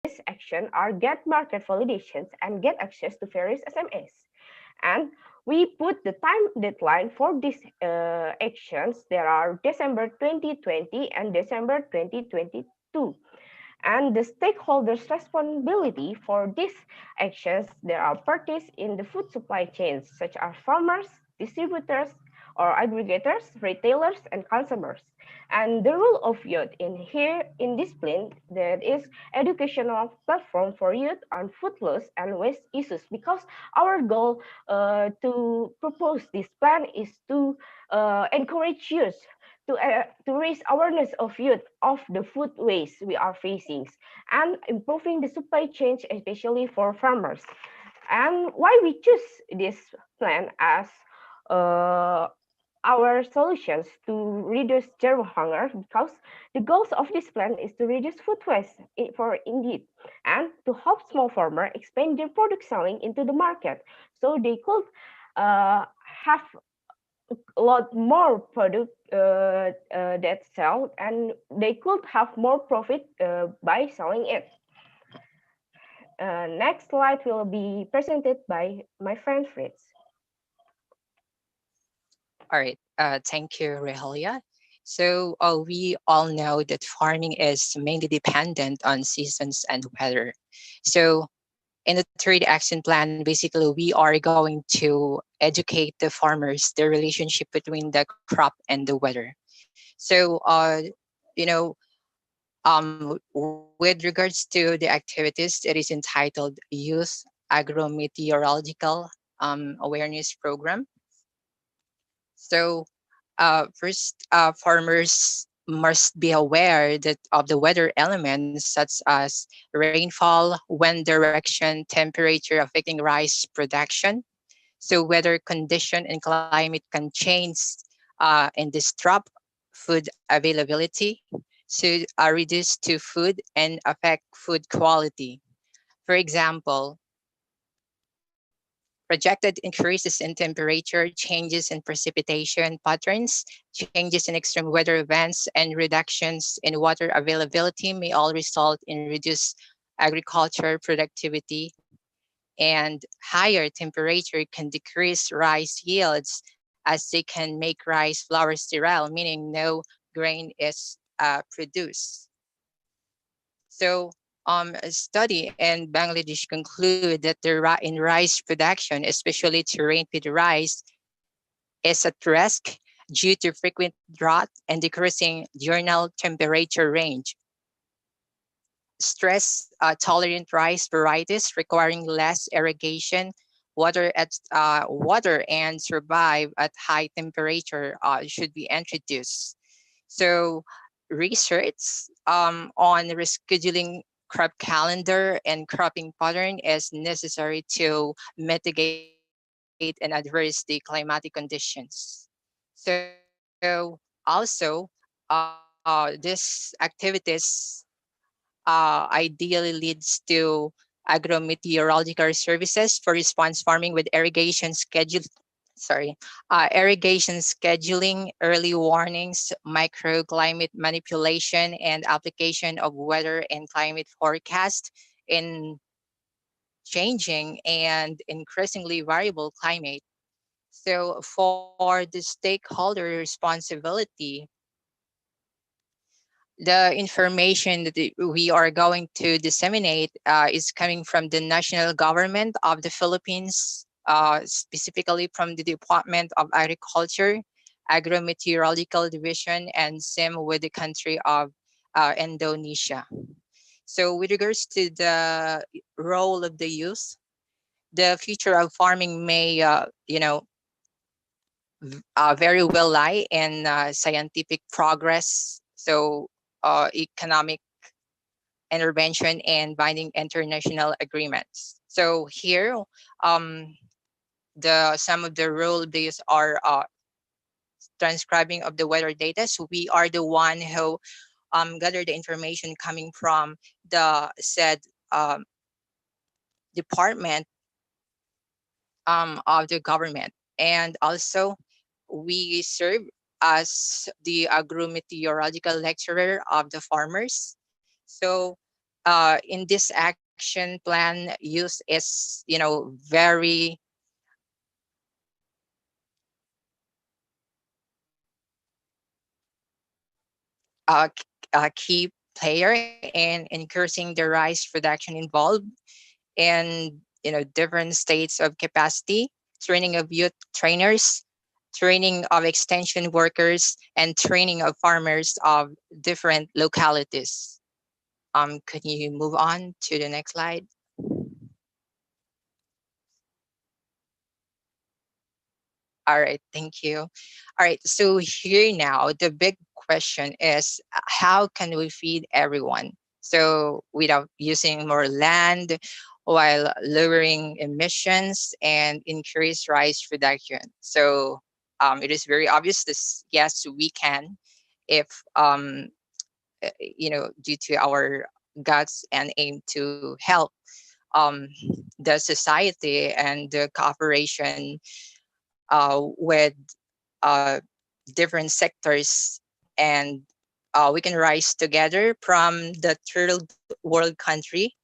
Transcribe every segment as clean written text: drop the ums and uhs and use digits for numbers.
these actions are get market validations and get access to various SMEs. And we put the time deadline for these actions. There are December 2020 and December 2022. And the stakeholders' responsibility for these actions, there are parties in the food supply chains, such as farmers, distributors, or aggregators, retailers, and consumers. And the role of youth in here in this plan, that is educational platform for youth on food loss and waste issues, because our goal to propose this plan is to encourage youth to raise awareness of youth of the food waste we are facing and improving the supply chain, especially for farmers. And why we choose this plan as uh, our solutions to reduce zero hunger, because the goals of this plan is to reduce food waste for indeed, and to help small farmers expand their product selling into the market, so they could have a lot more product that sell, and they could have more profit by selling it. Next slide will be presented by my friend Fritz. All right. Thank you, Rehelia. So we all know that farming is mainly dependent on seasons and weather. So in the third action plan, basically we are going to educate the farmers the relationship between the crop and the weather. So you know, with regards to the activities, it is entitled Youth Agrometeorological Awareness Program. So first, farmers must be aware that of the weather elements such as rainfall, wind direction, temperature affecting rice production. So weather condition and climate can change and disrupt food availability, so reduce to food and affect food quality. For example, projected increases in temperature, changes in precipitation patterns, changes in extreme weather events, and reductions in water availability may all result in reduced agriculture productivity. And higher temperature can decrease rice yields, as they can make rice flour sterile, meaning no grain is produced. So, a study in Bangladesh conclude that in rice production, especially terrain-fed rice, is at risk due to frequent drought and decreasing diurnal temperature range. Stress tolerant rice varieties requiring less irrigation, water and survive at high temperature should be introduced. So research on rescheduling crop calendar and cropping pattern is necessary to mitigate and adverse the climatic conditions. So also these activities ideally leads to agrometeorological services for response farming with irrigation scheduling, early warnings, microclimate manipulation, and application of weather and climate forecast in changing and increasingly variable climate. So for the stakeholder responsibility, the information that we are going to disseminate is coming from the national government of the Philippines, specifically from the Department of Agriculture, Agrometeorological Division, and same with the country of Indonesia. So with regards to the role of the youth, the future of farming may, very well lie in scientific progress. So economic intervention and binding international agreements. So here, um, the some of the role these are transcribing of the weather data. So we are the one who gather the information coming from the said department of the government, and also we serve as the agrometeorological lecturer of the farmers. So in this action plan, youth is, very a key player in increasing the rice production involved in, different states of capacity, training of youth trainers, training of extension workers, and training of farmers of different localities. Can you move on to the next slide? All right, thank you. All right, so here now, the big question is, how can we feed everyone? So without using more land, while lowering emissions and increase rice production. So it is very obvious this, yes, we can, if, due to our guts and aim to help um, the society and the cooperation with uh, different sectors, and we can rise together from the third world country.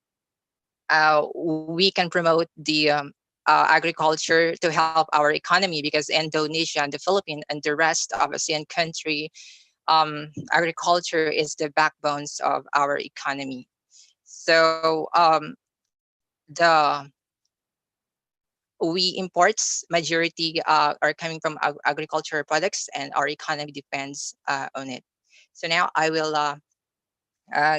We can promote the agriculture to help our economy, because Indonesia and the Philippines and the rest of ASEAN country, agriculture is the backbones of our economy. So the we imports majority are coming from agricultural products, and our economy depends on it. So now I will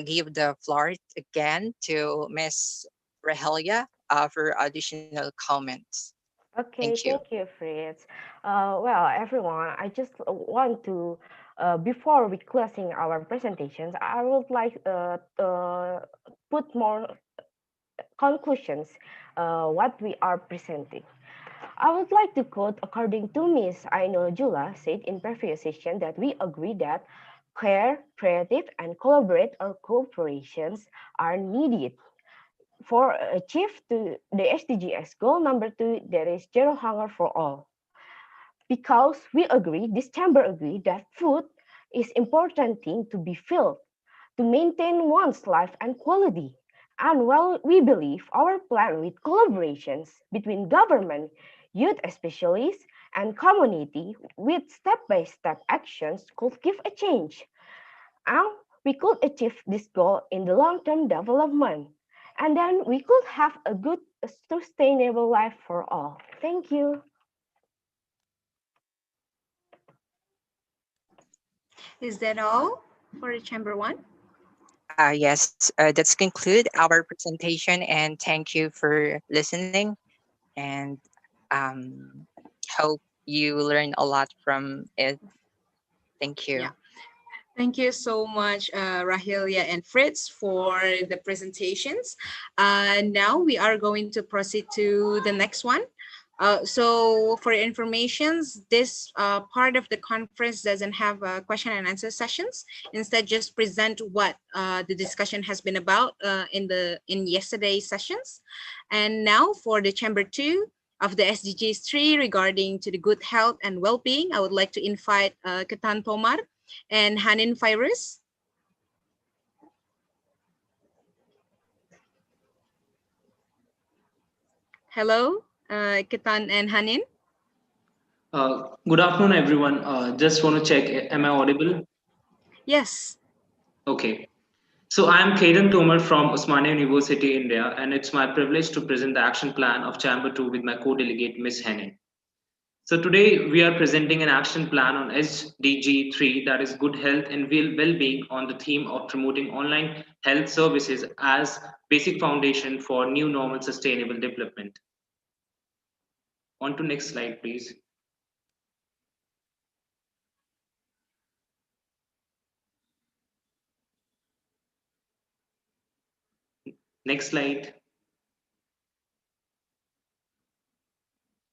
give the floor again to Miss Rahelia for additional comments. Thank Okay, you. thank you, Fritz. Well, everyone, I just want to, before we closing our presentations, I would like put more conclusions what we are presenting. I would like to quote according to Miss Aino Jula said in previous session that we agree that care, creative, and collaborate or cooperations are needed for achieve the SDGs goal number 2, there is zero hunger for all. Because we agree, this chamber agree that food is important thing to be filled to maintain one's life and quality. And while we believe our plan with collaborations between government, youth specialists, and community with step-by-step actions could give a change, and we could achieve this goal in the long-term development. And then we could have a good, sustainable life for all. Thank you. Is that all for the chamber one? Yes, that's conclude our presentation, and thank you for listening, and um, hope you learn a lot from it. Thank you. Yeah. Thank you so much, Rahelia and Fritz, for the presentations. Now we are going to proceed to the next one. So for your informations, this part of the conference doesn't have question and answer sessions. Instead, just present what the discussion has been about in yesterday's sessions. And now for the chamber 2 of the SDGs 3 regarding to the good health and well-being, I would like to invite Ketan Tomar and Hanin Fairuz. Hello, Ketan and Hanin. Good afternoon, everyone. Just want to check, am I audible? Yes. Okay. So I'm Kaidan Tomar from Osmania University, India, and it's my privilege to present the action plan of Chamber 2 with my co-delegate, Ms. Henning. So today we are presenting an action plan on SDG 3, that is good health and well-being, on the theme of promoting online health services as basic foundation for new normal sustainable development. On to next slide, please. Next slide.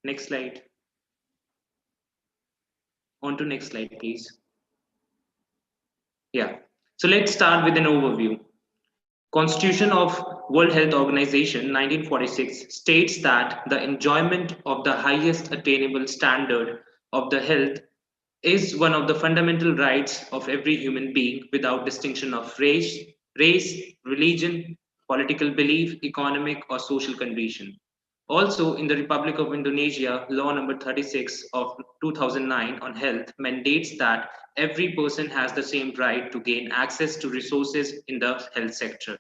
Next slide. On to next slide, please. Yeah. So let's start with an overview. Constitution of World Health Organization 1946 states that the enjoyment of the highest attainable standard of the health is one of the fundamental rights of every human being without distinction of race, race, religion, political belief, economic or social condition. Also, in the Republic of Indonesia, Law Number 36 of 2009 on health mandates that every person has the same right to gain access to resources in the health sector.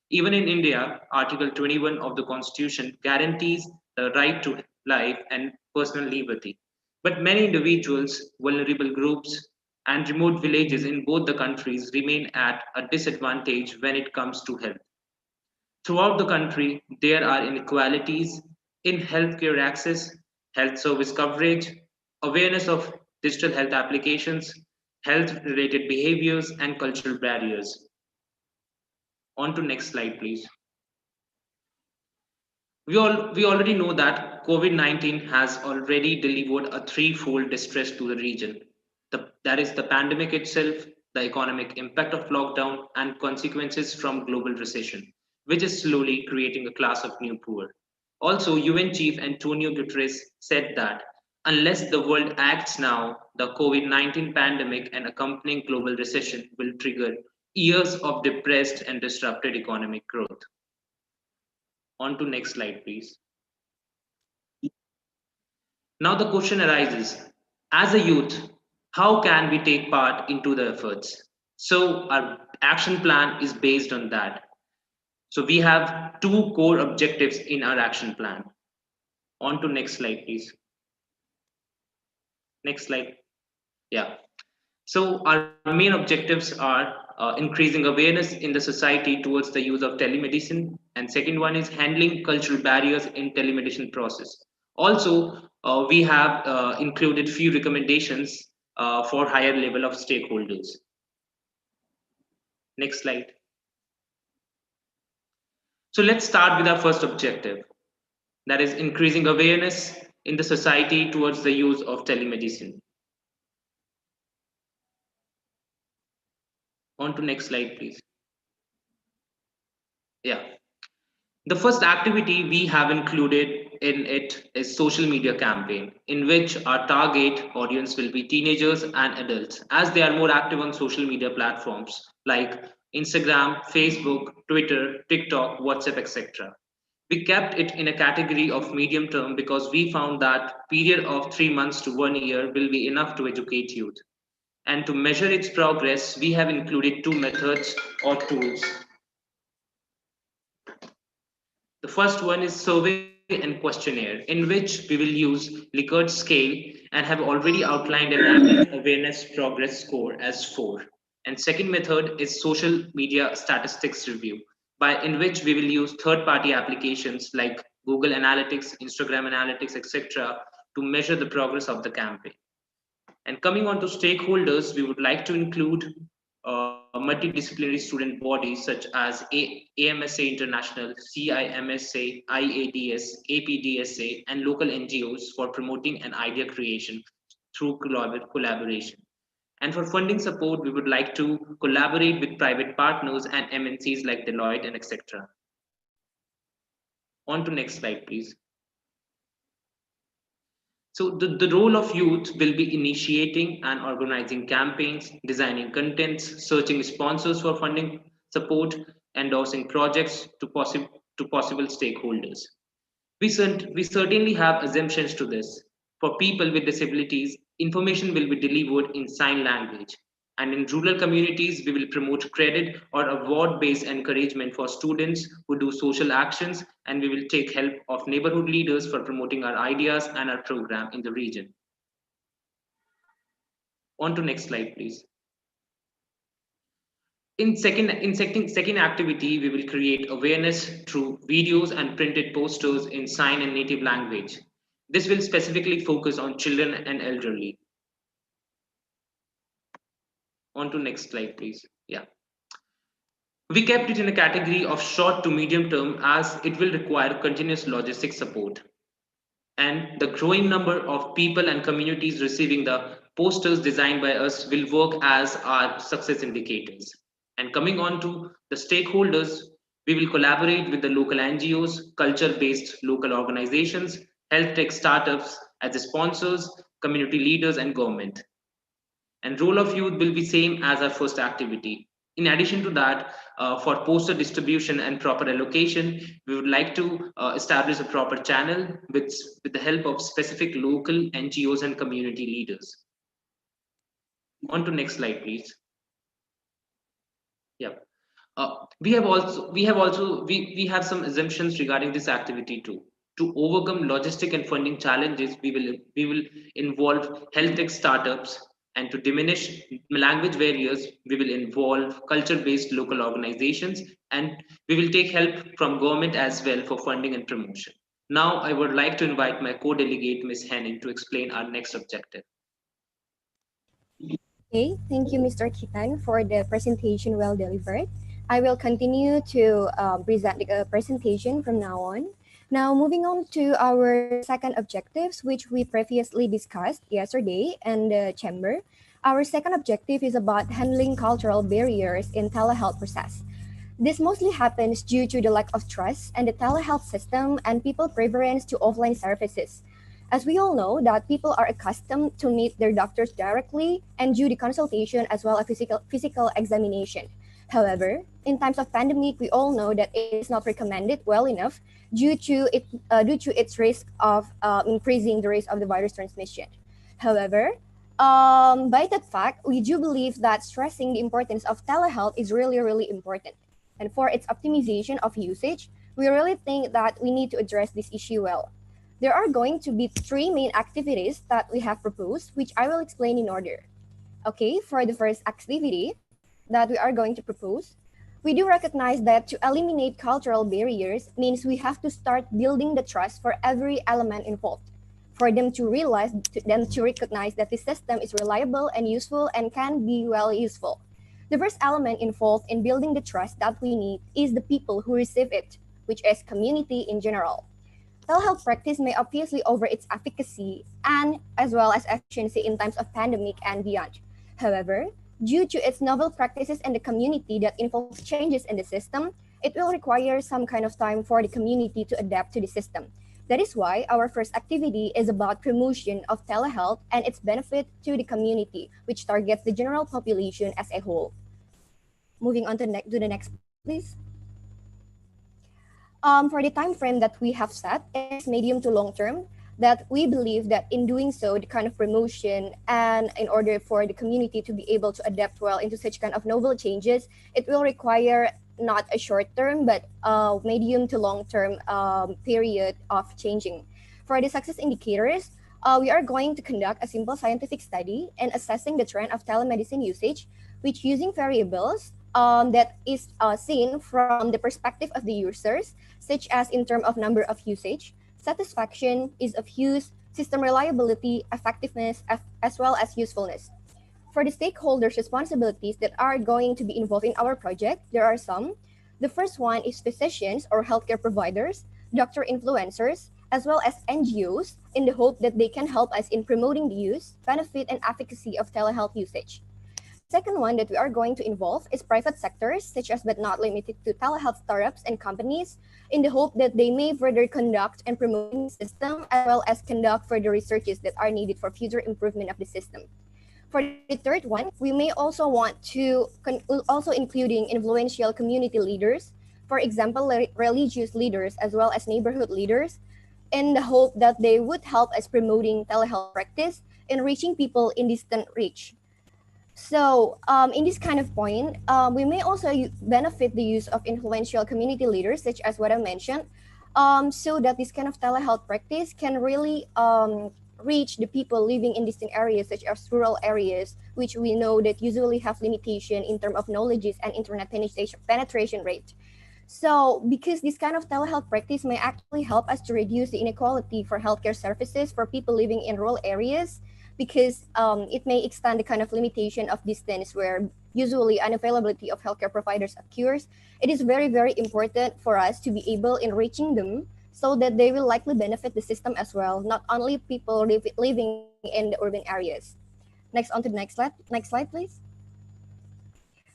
Even in India, Article 21 of the Constitution guarantees the right to life and personal liberty. But many individuals, vulnerable groups, and remote villages in both the countries remain at a disadvantage when it comes to health. Throughout the country, there are inequalities in healthcare access, health service coverage, awareness of digital health applications, health related behaviors, and cultural barriers. On to next slide, please. We already know that COVID-19 has already delivered a threefold distress to the region. That is the pandemic itself, the economic impact of lockdown, and consequences from global recession, which is slowly creating a class of new poor. Also, UN Chief Antonio Guterres said that unless the world acts now, the COVID-19 pandemic and accompanying global recession will trigger years of depressed and disrupted economic growth. On to next slide, please. Now the question arises, as a youth, how can we take part into the efforts? So our action plan is based on that. So we have two core objectives in our action plan. On to next slide, please. Next slide. Yeah. So our main objectives are increasing awareness in the society towards the use of telemedicine, and second one is handling cultural barriers in telemedicine process. Also, we have included few recommendations for higher level of stakeholders. Next slide. So let's start with our first objective, that is increasing awareness in the society towards the use of telemedicine. On to next slide, please. Yeah. The first activity we have included in it is social media campaign, in which our target audience will be teenagers and adults, as they are more active on social media platforms like Instagram, Facebook, Twitter, TikTok, WhatsApp, etc. We kept it in a category of medium term because we found that period of 3 months to 1 year will be enough to educate youth. And to measure its progress, we have included two methods or tools. The first one is survey and questionnaire, in which we will use Likert scale and have already outlined an average awareness progress score as 4. And second method is social media statistics review, in which we will use third-party applications like Google Analytics, Instagram Analytics, etc. to measure the progress of the campaign. And coming on to stakeholders, we would like to include multidisciplinary student bodies such as AMSA International, CIMSA, IADS, APDSA, and local NGOs for promoting an idea creation through collaboration. And for funding support, we would like to collaborate with private partners and MNCs like Deloitte and etc. On to next slide, please. So the role of youth will be initiating and organizing campaigns, designing contents, searching sponsors for funding support, endorsing projects to possible stakeholders. We certainly have assumptions to this. For people with disabilities, information will be delivered in sign language. And in rural communities, we will promote credit or award-based encouragement for students who do social actions, and we will take help of neighborhood leaders for promoting our ideas and our program in the region. On to next slide, please. In second activity, we will create awareness through videos and printed posters in sign and native language. This will specifically focus on children and elderly. On to next slide, please. Yeah. We kept it in a category of short to medium term as it will require continuous logistic support. And the growing number of people and communities receiving the posters designed by us will work as our success indicators. And coming on to the stakeholders, we will collaborate with the local NGOs, culture-based local organizations, health tech startups as sponsors, community leaders, and government. And role of youth will be same as our first activity. In addition to that, for poster distribution and proper allocation, we would like to establish a proper channel with the help of specific local NGOs and community leaders. On to next slide, please. Yeah. We have some assumptions regarding this activity too. To overcome logistic and funding challenges, we will involve health tech startups, and to diminish language barriers, we will involve culture-based local organizations, and we will take help from government as well for funding and promotion. Now, I would like to invite my co-delegate, Ms. Henning, to explain our next objective. Okay, thank you, Mr. Kitan, for the presentation well delivered. I will continue to present the presentation from now on. Now, moving on to our second objectives, which we previously discussed yesterday in the chamber. Our second objective is about handling cultural barriers in telehealth process. This mostly happens due to the lack of trust in the telehealth system and people preference to offline services. As we all know that people are accustomed to meet their doctors directly and do the consultation as well as physical examination. However, in times of pandemic, we all know that it is not recommended well enough due to its risk of increasing the risk of the virus transmission. However, by that fact, we do believe that stressing the importance of telehealth is really, really important. And for its optimization of usage, we really think that we need to address this issue well. There are going to be three main activities that we have proposed, which I will explain in order. Okay, for the first activity that we are going to propose, we do recognize that to eliminate cultural barriers means we have to start building the trust for every element involved, for them to recognize that the system is reliable and useful and can be well useful. The first element involved in building the trust that we need is the people who receive it, which is community in general. Telehealth practice may obviously over its efficacy and as well as efficiency in times of pandemic and beyond. However, due to its novel practices in the community that involves changes in the system, it will require some kind of time for the community to adapt to the system. That is why our first activity is about promotion of telehealth and its benefit to the community, which targets the general population as a whole. Moving on to the next, please. For the time frame that we have set, it's medium to long term, that we believe that in doing so, the kind of promotion and in order for the community to be able to adapt well into such kind of novel changes, it will require not a short term, but a medium to long term period of changing. For the success indicators, we are going to conduct a simple scientific study in assessing the trend of telemedicine usage, which using variables that is seen from the perspective of the users, such as in terms of number of usage, satisfaction, ease of use, system reliability, effectiveness, as well as usefulness. For the stakeholders' responsibilities that are going to be involved in our project, there are some. The first one is physicians or healthcare providers, doctor influencers, as well as NGOs, in the hope that they can help us in promoting the use, benefit, and efficacy of telehealth usage. Second one that we are going to involve is private sectors, such as but not limited to telehealth startups and companies, in the hope that they may further conduct and promoting the system, as well as conduct further researches that are needed for future improvement of the system. For the third one, we may also want to also including influential community leaders, for example, religious leaders, as well as neighborhood leaders, in the hope that they would help us promoting telehealth practice and reaching people in distant reach. So in this kind of point, we may also benefit the use of influential community leaders, such as what I mentioned, so that this kind of telehealth practice can really reach the people living in distant areas, such as rural areas, which we know that usually have limitation in terms of knowledge and internet penetration rate. So because this kind of telehealth practice may actually help us to reduce the inequality for healthcare services for people living in rural areas, because it may extend the kind of limitation of distance where usually unavailability of healthcare providers occurs, it is very, very important for us to be able in reaching them so that they will likely benefit the system as well, not only people living in the urban areas. Next, on to the next slide. Next slide, please.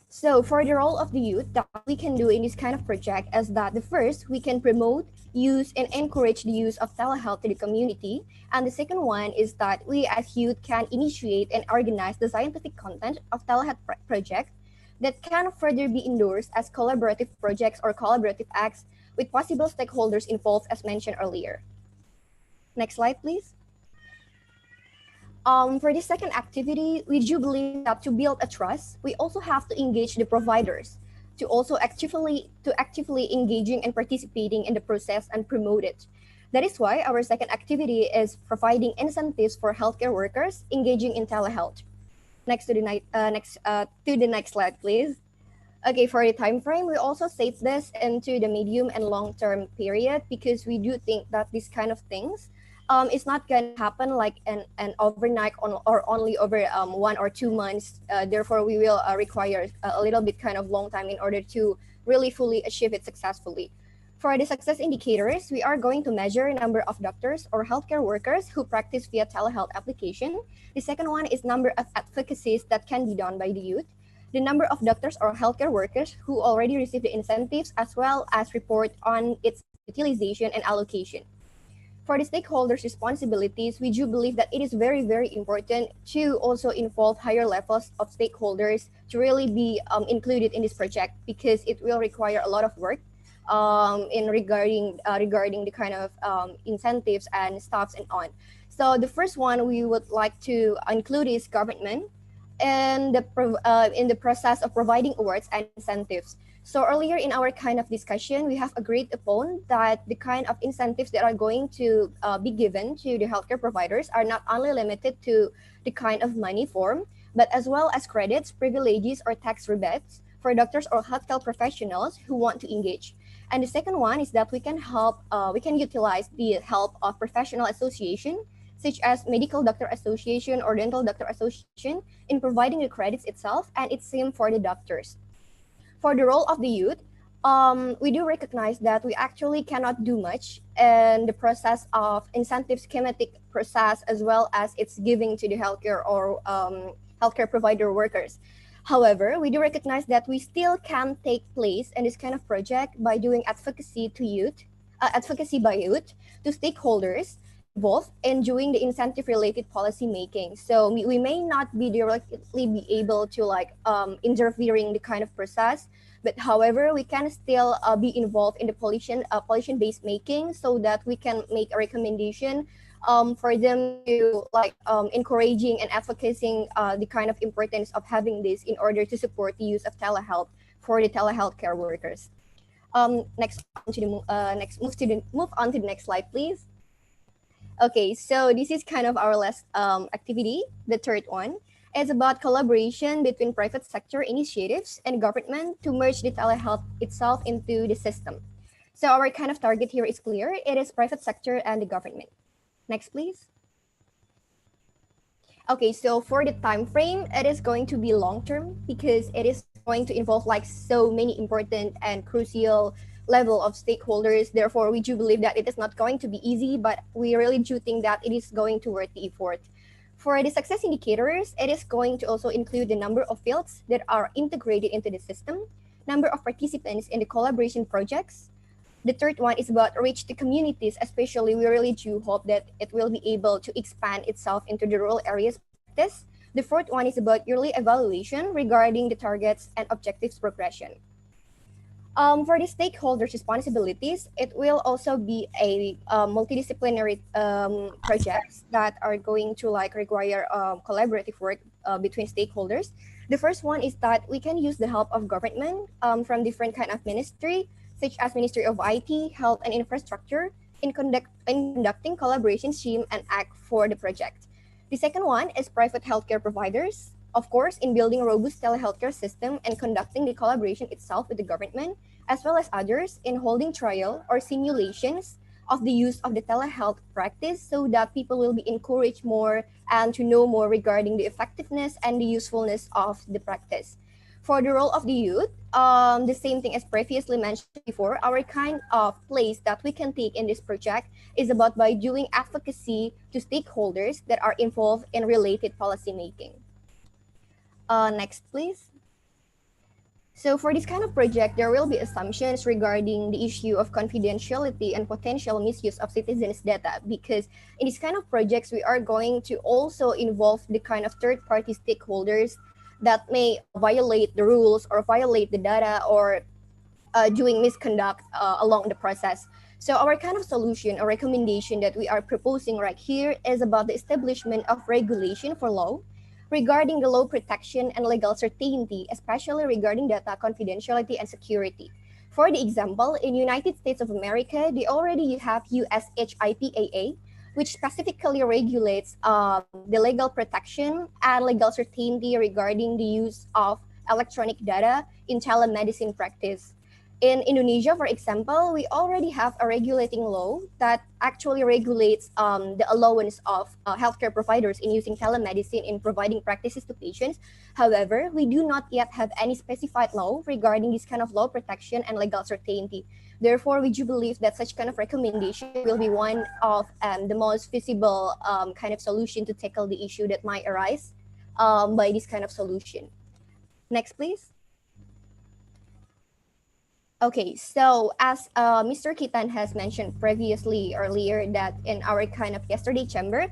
So for the role of the youth that we can do in this kind of project is that the first, we can promote, use, and encourage the use of telehealth to the community. And the second one is that we as youth can initiate and organize the scientific content of telehealth project. that can further be endorsed as collaborative projects or collaborative acts with possible stakeholders involved as mentioned earlier. Next slide, please. For this second activity, we do believe that to build a trust, we also have to engage the providers to also actively engaging and participating in the process and promote it. That is why our second activity is providing incentives for healthcare workers engaging in telehealth. Next to the next slide, please. Okay, for the time frame, we also save this into the medium and long-term period because we do think that these kind of things it's not going to happen like an overnight or only over 1 or 2 months. Therefore, we will require a little bit kind of long time in order to really fully achieve it successfully. For the success indicators, we are going to measure number of doctors or healthcare workers who practice via telehealth application. The second one is number of advocacies that can be done by the youth. The number of doctors or healthcare workers who already receive the incentives as well as report on its utilization and allocation. For the stakeholders' responsibilities, we do believe that it is very, very important to also involve higher levels of stakeholders to really be included in this project because it will require a lot of work in regarding the kind of incentives and stuffs and on. So the first one we would like to include is government and in the process of providing awards and incentives. So earlier in our kind of discussion, we have agreed upon that the kind of incentives that are going to be given to the healthcare providers are not only limited to the kind of money form, but as well as credits, privileges, or tax rebates for doctors or healthcare professionals who want to engage. And the second one is that we can utilize the help of professional association, such as Medical Doctor Association or Dental Doctor Association, in providing the credits itself, and it's same for the doctors. For the role of the youth, we do recognize that we actually cannot do much in the process of incentive schematic process as well as it's giving to the healthcare or healthcare provider workers. However, we do recognize that we still can take place in this kind of project by doing advocacy by youth to stakeholders involved in doing the incentive related policy making. So we may not be directly be able to interfering the kind of process, but however, we can still be involved in the pollution based making so that we can make a recommendation for them to encouraging and advocating the kind of importance of having this in order to support the use of telehealth for the telehealth care workers. Next move on to the next slide, please. Okay, so this is kind of our last activity. The third one is about collaboration between private sector initiatives and government to merge the telehealth itself into the system. So our kind of target here is clear. It is private sector and the government. Next, please. Okay, so for the time frame, it is going to be long term because it is going to involve so many important and crucial level of stakeholders. Therefore, we do believe that it is not going to be easy, but we really do think that it is going to worth the effort. For the success indicators, it is going to also include the number of fields that are integrated into the system, number of participants in the collaboration projects. The third one is about reach to communities, especially we really do hope that it will be able to expand itself into the rural areas practice. The fourth one is about yearly evaluation regarding the targets and objectives progression. For the stakeholders' responsibilities, it will also be a multidisciplinary projects that are going to require collaborative work between stakeholders. The first one is that we can use the help of government from different kind of ministry, such as Ministry of IT, Health and Infrastructure, in conducting collaboration scheme and act for the project. The second one is private healthcare providers, of course, in building a robust telehealthcare system and conducting the collaboration itself with the government, as well as others in holding trial or simulations of the use of the telehealth practice so that people will be encouraged more and to know more regarding the effectiveness and the usefulness of the practice. For the role of the youth, the same thing as previously mentioned before, our kind of place that we can take in this project is about by doing advocacy to stakeholders that are involved in related policy making. Next, please. So for this kind of project, there will be assumptions regarding the issue of confidentiality and potential misuse of citizens' data, because in this kind of projects, we are going to also involve the kind of third-party stakeholders that may violate the rules or violate the data or doing misconduct along the process. So our kind of solution or recommendation that we are proposing right here is about the establishment of regulation for law regarding the law protection and legal certainty, especially regarding data confidentiality and security. For the example, in United States of America, they already have USHIPAA, which specifically regulates the legal protection and legal certainty regarding the use of electronic data in telemedicine practice. In Indonesia, for example, we already have a regulating law that actually regulates the allowance of healthcare providers in using telemedicine in providing practices to patients. However, we do not yet have any specified law regarding this kind of law protection and legal certainty. Therefore, we do believe that such kind of recommendation will be one of the most feasible kind of solution to tackle the issue that might arise by this kind of solution. Next, please. Okay, so as Mr. Kitan has mentioned previously earlier that in our kind of yesterday chamber,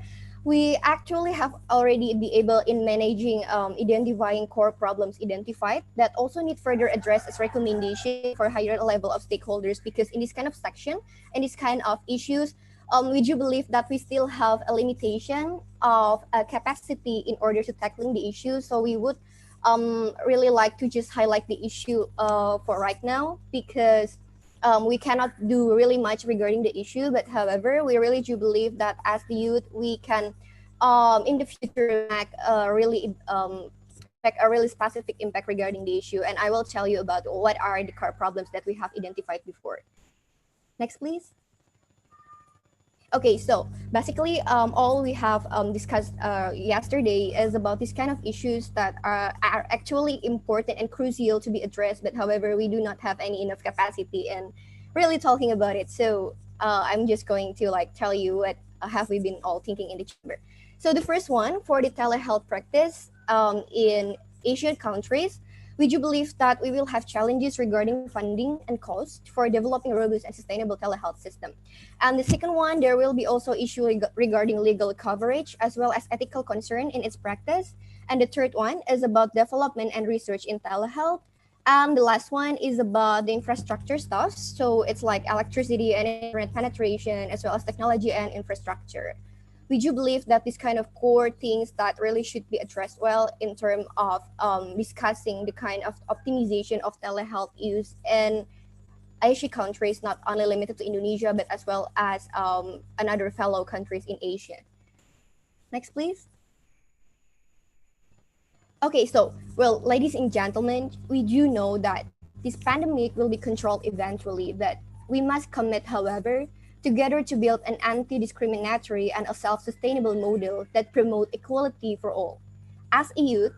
we actually have already be able in managing identifying core problems identified that also need further address as recommendation for higher level of stakeholders, because in this kind of section and this kind of issues, we do believe that we still have a limitation of capacity in order to tackling the issue. So we would really like to just highlight the issue for right now, because we cannot do really much regarding the issue. But however, we really do believe that as the youth, we can in the future make a really specific impact regarding the issue. And I will tell you about what are the core problems that we have identified before. Next, please. Okay, so basically, all we have discussed yesterday is about these kind of issues that are actually important and crucial to be addressed, but however, we do not have any enough capacity in really talking about it. So I'm just going to like tell you what have we been all thinking in the chamber. So the first one, for the telehealth practice in Asian countries, we do believe that we will have challenges regarding funding and cost for developing a robust and sustainable telehealth system. And the second one, there will be also issue regarding legal coverage as well as ethical concern in its practice. And the third one is about development and research in telehealth. And the last one is about the infrastructure stuff. So it's like electricity and internet penetration as well as technology and infrastructure. We do believe that this kind of core things that really should be addressed well in terms of discussing the kind of optimization of telehealth use in Asian countries, not only limited to Indonesia, but as well as another fellow countries in Asia. Next, please. Okay, so, well, ladies and gentlemen, we do know that this pandemic will be controlled eventually, but we must commit, however, together to build an anti-discriminatory and a self-sustainable model that promote equality for all. As a youth,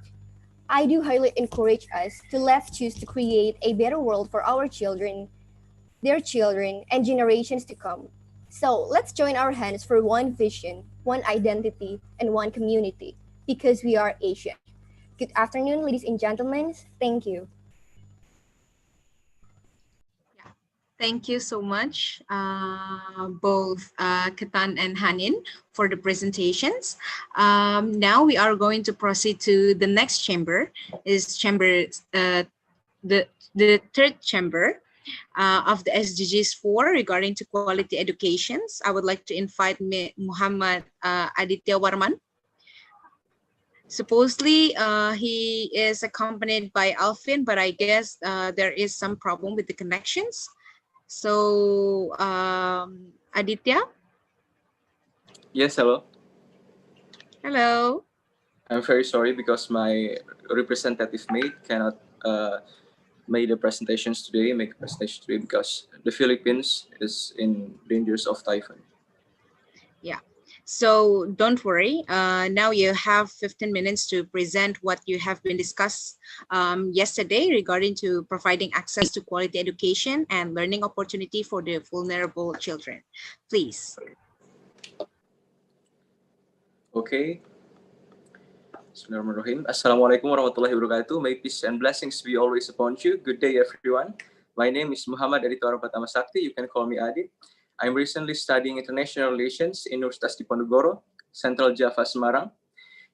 I do highly encourage us to let's choose to create a better world for our children, their children, and generations to come. So let's join our hands for one vision, one identity, and one community, because we are Asian. Good afternoon, ladies and gentlemen. Thank you. Thank you so much, both Ketan and Hanin, for the presentations. Now we are going to proceed to the next chamber, is chamber the third chamber of the SDGs 4 regarding to quality educations. I would like to invite Muhammad Aditya Warman. Supposedly, he is accompanied by Alvin, but I guess there is some problem with the connections. So, Aditya? Yes, hello. Hello. I'm very sorry because my representative mate cannot make a presentation today because the Philippines is in dangers of typhoon. Yeah. So don't worry. Now you have 15 minutes to present what you have been discussed yesterday regarding to providing access to quality education and learning opportunity for the vulnerable children. Please. Okay. Bismillahirrahmanirrahim. Assalamualaikum warahmatullahi wabarakatuh. May peace and blessings be always upon you. Good day, everyone. My name is Muhammad Aditya Warman Sakti. You can call me Adit. I'm recently studying international relations in Universitas Diponegoro, Central Java, Semarang.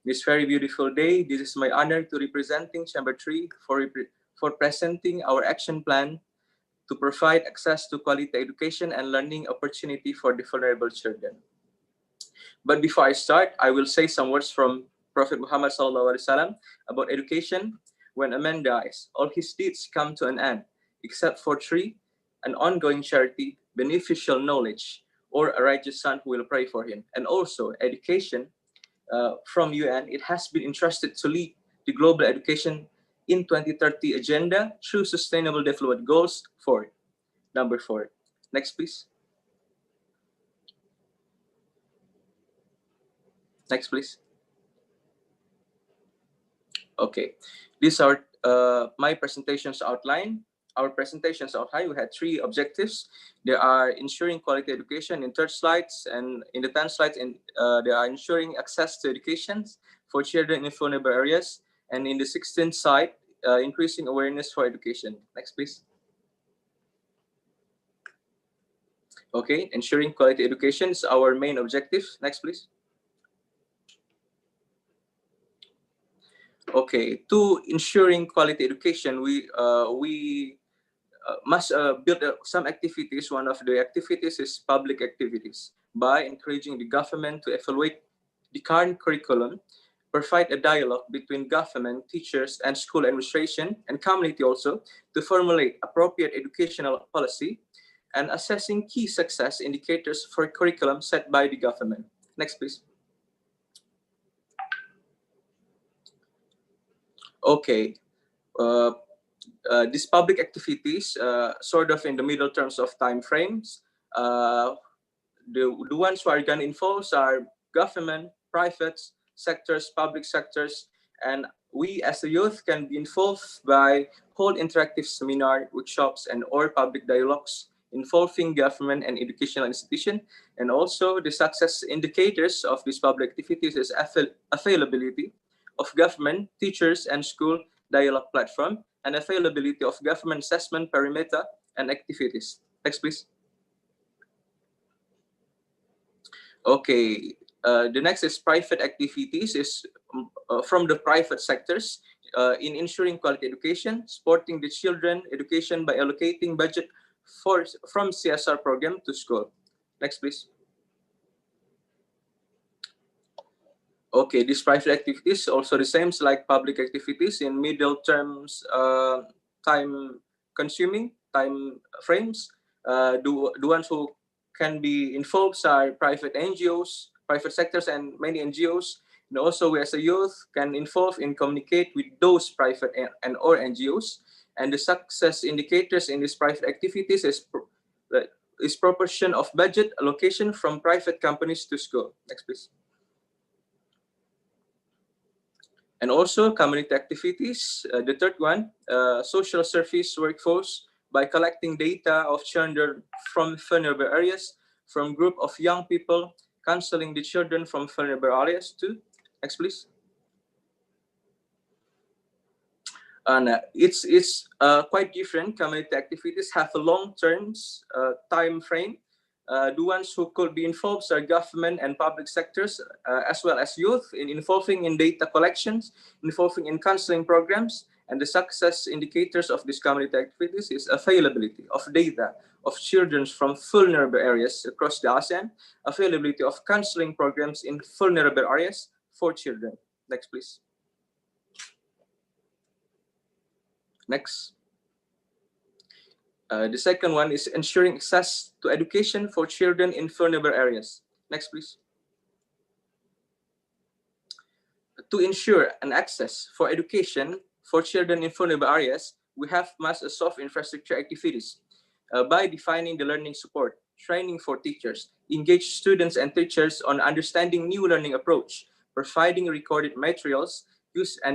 this very beautiful day. This is my honor to representing Chamber 3 for presenting our action plan to provide access to quality education and learning opportunity for the vulnerable children. But before I start, I will say some words from Prophet Muhammad SAW about education. When a man dies, all his deeds come to an end, except for three: an ongoing charity, beneficial knowledge, or a righteous son who will pray for him. And also education from UN, it has been entrusted to lead the global education in 2030 agenda through Sustainable Development Goals for number 4. Next, please. Next, please. Okay, these are my presentations outline. Our presentations outline, we had 3 objectives. They are ensuring quality education in 3rd slides, and in the 10th slides, they are ensuring access to education for children in vulnerable areas, and in the 16th slide, increasing awareness for education. Next, please. Okay, ensuring quality education is our main objective. Next, please. Okay, to ensuring quality education, we must build some activities. One of the activities is public activities by encouraging the government to evaluate the current curriculum, provide a dialogue between government, teachers, and school administration and community also to formulate appropriate educational policy, and assessing key success indicators for curriculum set by the government. Next, please. Okay. These public activities, sort of in the middle terms of time frames, the ones who are going to involve are government, private sectors, public sectors, and we as a youth can be involved by hold interactive seminar, workshops, and or public dialogues involving government and educational institution. And also the success indicators of these public activities is availability of government, teachers, and school dialogue platform, and availability of government assessment parameter and activities. Next, please. Okay, the next is private activities is from the private sectors in ensuring quality education, supporting the children education by allocating budget from CSR program to school. Next, please. Okay, these private activities also the same like public activities in middle terms, time consuming, time frames. The ones who can be involved are private NGOs, private sectors, and many NGOs. And also we as a youth can involve and communicate with those private and or NGOs. And the success indicators in these private activities is proportion of budget allocation from private companies to school. Next, please. And also community activities. The third one, social service workforce by collecting data of children from vulnerable areas, from group of young people, counseling the children from vulnerable areas too. Next, please. And it's quite different. Community activities have a long-term time frame. The ones who could be involved are government and public sectors, as well as youth, in involving in data collections, involving in counseling programs, and the success indicators of these community activities is availability of data of children from vulnerable areas across the ASEAN, availability of counseling programs in vulnerable areas for children. Next, please. Next. The second one is ensuring access to education for children in vulnerable areas. Next, please. To ensure an access for education for children in vulnerable areas, we have mass soft infrastructure activities by defining the learning support, training for teachers, engage students and teachers on understanding new learning approach, providing recorded materials,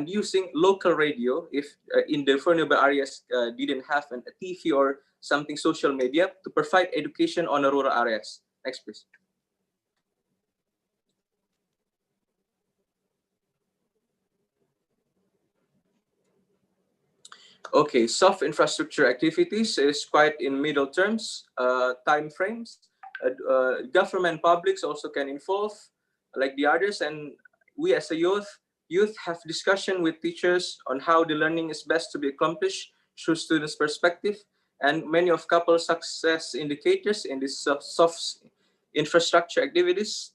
using local radio if in the vulnerable areas didn't have a TV or something social media to provide education on the rural areas. Next, please. Okay, soft infrastructure activities is quite in middle terms, time frames. Government publics also can involve like the others, and we as a youth youth have discussion with teachers on how the learning is best to be accomplished through students' perspective, and many of couple success indicators in these soft infrastructure activities.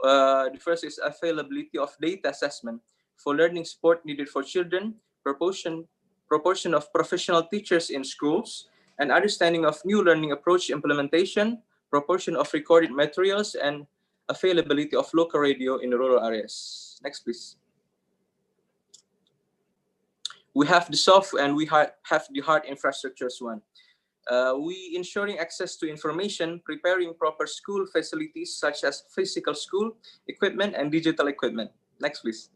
The first is availability of data assessment for learning support needed for children, proportion of professional teachers in schools, and understanding of new learning approach implementation, proportion of recorded materials, and availability of local radio in rural areas. Next, please. We have the soft and we have the hard infrastructures one. We ensuring access to information, preparing proper school facilities such as physical school equipment and digital equipment. Next, please.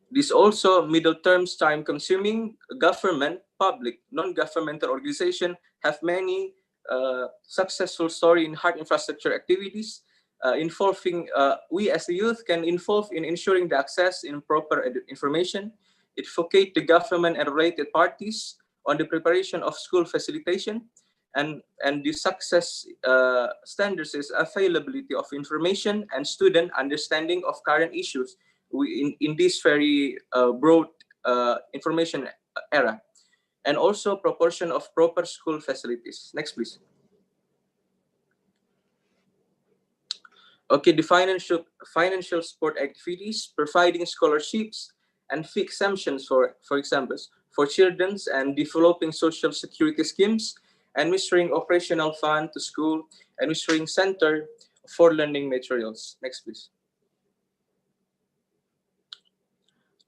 This also middle terms time consuming. Government, public, non-governmental organization have many successful story in hard infrastructure activities involving we as the youth can involve in ensuring the access in proper information, advocate the government and related parties on the preparation of school facilitation, and the success standards is availability of information and student understanding of current issues in this very broad information era, and also proportion of proper school facilities. Next, please. Okay, the financial support activities, providing scholarships and fee exemptions for examples for children, and developing social security schemes, administering operational fund to school, administering center for learning materials. Next, please.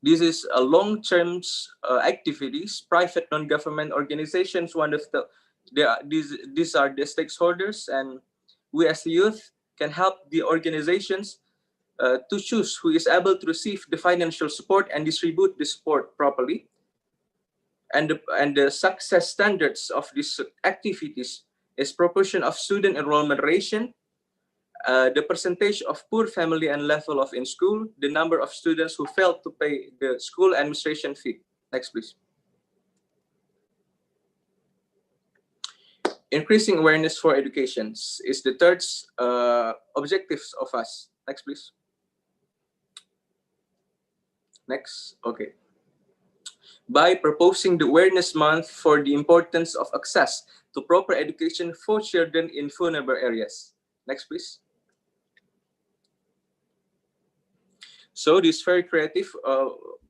This is a long-term activities. Private non-government organizations, one of these are the stakeholders, and we as the youth can help the organizations to choose who is able to receive the financial support and distribute the support properly. And the success standards of these activities is proportion of student enrollment ratio, the percentage of poor family and level of in school, the number of students who failed to pay the school administration fee. Next, please. Increasing awareness for education is the third objectives of us. Next, please. Next, okay. By proposing the awareness month for the importance of access to proper education for children in vulnerable areas. Next, please. So this is very creative,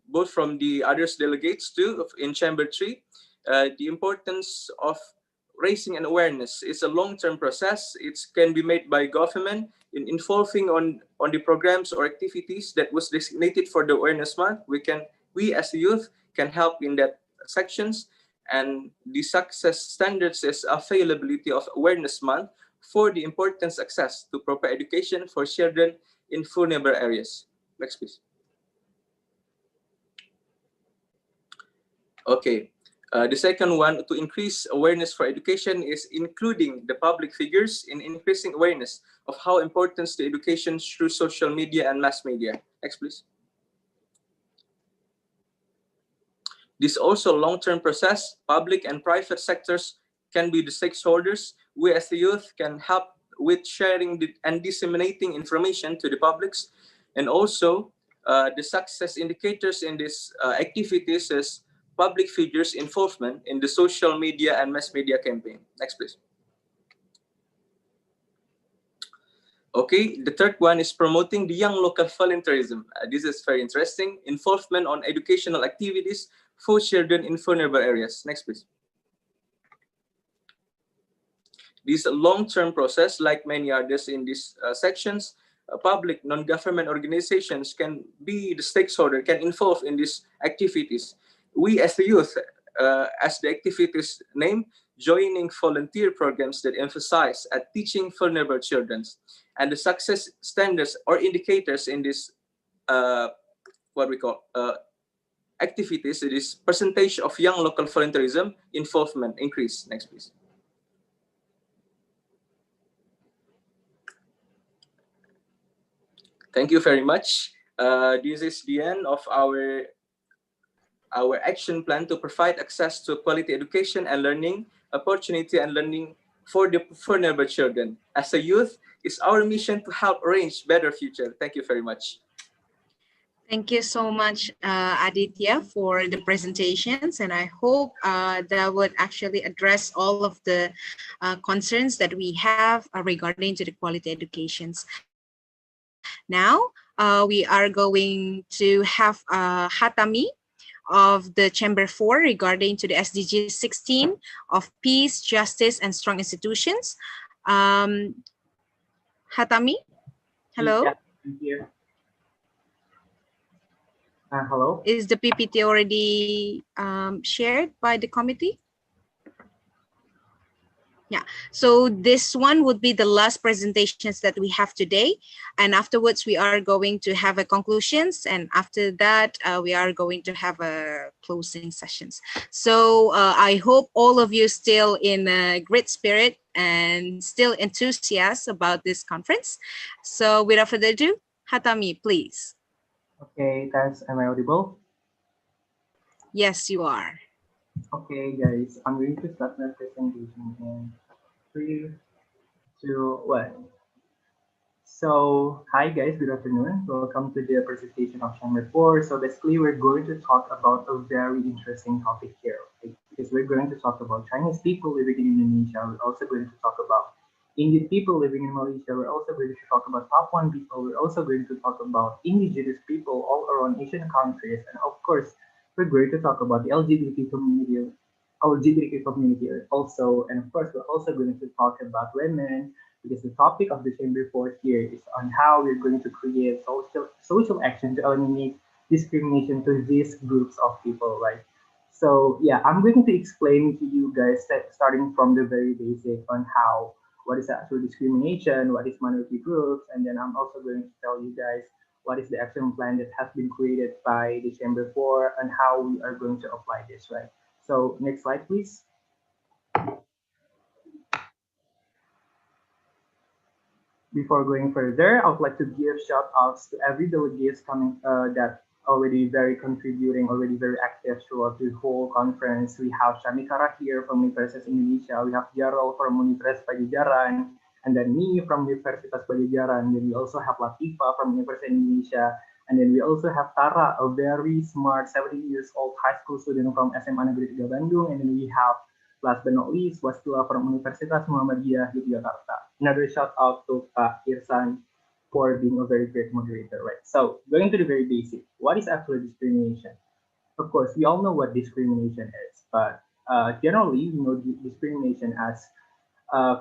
both from the others delegates too in Chamber 3. The importance of raising an awareness is a long-term process. It can be made by government in involving on the programs or activities that was designated for the awareness month. We as a youth can help in that sections, and the success standards is availability of awareness month for the importance access to proper education for children in vulnerable areas. Next, please. Okay. The second one, to increase awareness for education, is including the public figures in increasing awareness of how important the education through social media and mass media. Next, please. This also long-term process. Public and private sectors can be the stakeholders. We as the youth can help with sharing and disseminating information to the publics, and also the success indicators in these activities is public figures' involvement in the social media and mass media campaign. Next, please. Okay, the third one is promoting the young local volunteerism. This is very interesting. Involvement on educational activities for children in vulnerable areas. Next, please. This long-term process, like many others in these sections, public non-government organizations can be the stakeholder, can involve in these activities. We as the youth, as the activities name, joining volunteer programs that emphasize at teaching vulnerable children, and the success standards or indicators in this what we call activities, it is percentage of young local volunteerism involvement increase. Next, please. Thank you very much. This is the end of our action plan to provide access to quality education and learning opportunity and learning for the vulnerable children. As a youth, it's our mission to help arrange better future. Thank you very much. Thank you so much, Aditya, for the presentations. And I hope that would actually address all of the concerns that we have regarding to the quality educations. Now, we are going to have Hatami of the Chamber 4 regarding to the SDG 16 of peace, justice, and strong institutions. Hatami, hello? Yeah, I'm here. Hello. Is the PPT already shared by the committee? Yeah, so this one would be the last presentations that we have today. And afterwards, we are going to have a conclusions. And after that, we are going to have a closing sessions. So I hope all of you still in a great spirit and still enthusiastic about this conference. So without further ado, Hatami, please. Okay, thanks. Am I audible? Yes, you are. Okay, guys, I'm going to start my presentation in 3, 2, 1. So, hi guys, good afternoon. Welcome to the presentation of Chamber 4. So basically, we're going to talk about a very interesting topic here, okay? Because we're going to talk about Chinese people living in Indonesia. We're also going to talk about Indian people living in Malaysia. We're also going to talk about Papuan people. We're also going to talk about indigenous people all around Asian countries. And of course, we're going to talk about the LGBT community also. And of course, we're also going to talk about women, because the topic of the Chamber 4 here is on how we're going to create social action to eliminate discrimination to these groups of people, right? So yeah, I'm going to explain to you guys that starting from the very basic on how what is actual discrimination, what is minority groups, and then I'm also going to tell you guys what is the action plan that has been created by the Chamber 4 and how we are going to apply this, right? So next slide, please. Before going further, I would like to give shout outs to every delegates coming that already very contributing, already very active throughout the whole conference. We have Shamikara here from Universitas Indonesia. We have Jarol from Universitas Pajajaran, and then me from Universitas Pajajaran. Then we also have Latifa from Universitas Indonesia. And then we also have Tara, a very smart 17 years old high school student from SMA Negeri 3 Bandung. And then we have, last but not least, Wastila from Universitas Muhammadiyah Yogyakarta. Another shout out to Pak Irsan for being a very great moderator, right? So going to the very basic, what is actually discrimination? Of course, we all know what discrimination is, but generally, we know discrimination as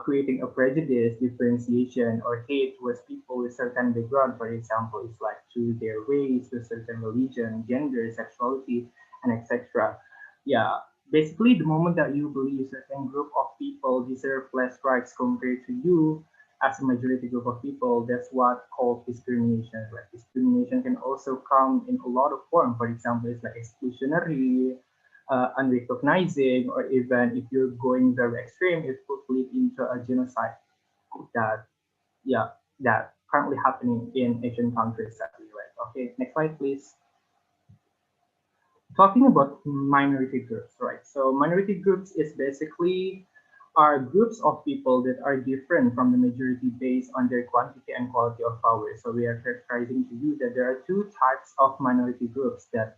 creating a prejudice, differentiation, or hate towards people with certain background. For example, it's like to their race, to certain religion, gender, sexuality, and etc. Yeah, basically, the moment that you believe certain group of people deserve less rights compared to you as a majority group of people, that's what called discrimination. Like discrimination can also come in a lot of forms. For example, it's like exclusionary, unrecognizing, or even if you're going very extreme, it could lead into a genocide that, yeah, that currently happening in Asian countries, sadly, right? Okay, next slide, please. Talking about minority groups, right? So minority groups is basically are groups of people that are different from the majority based on their quantity and quality of power. So we are characterizing to you that there are two types of minority groups that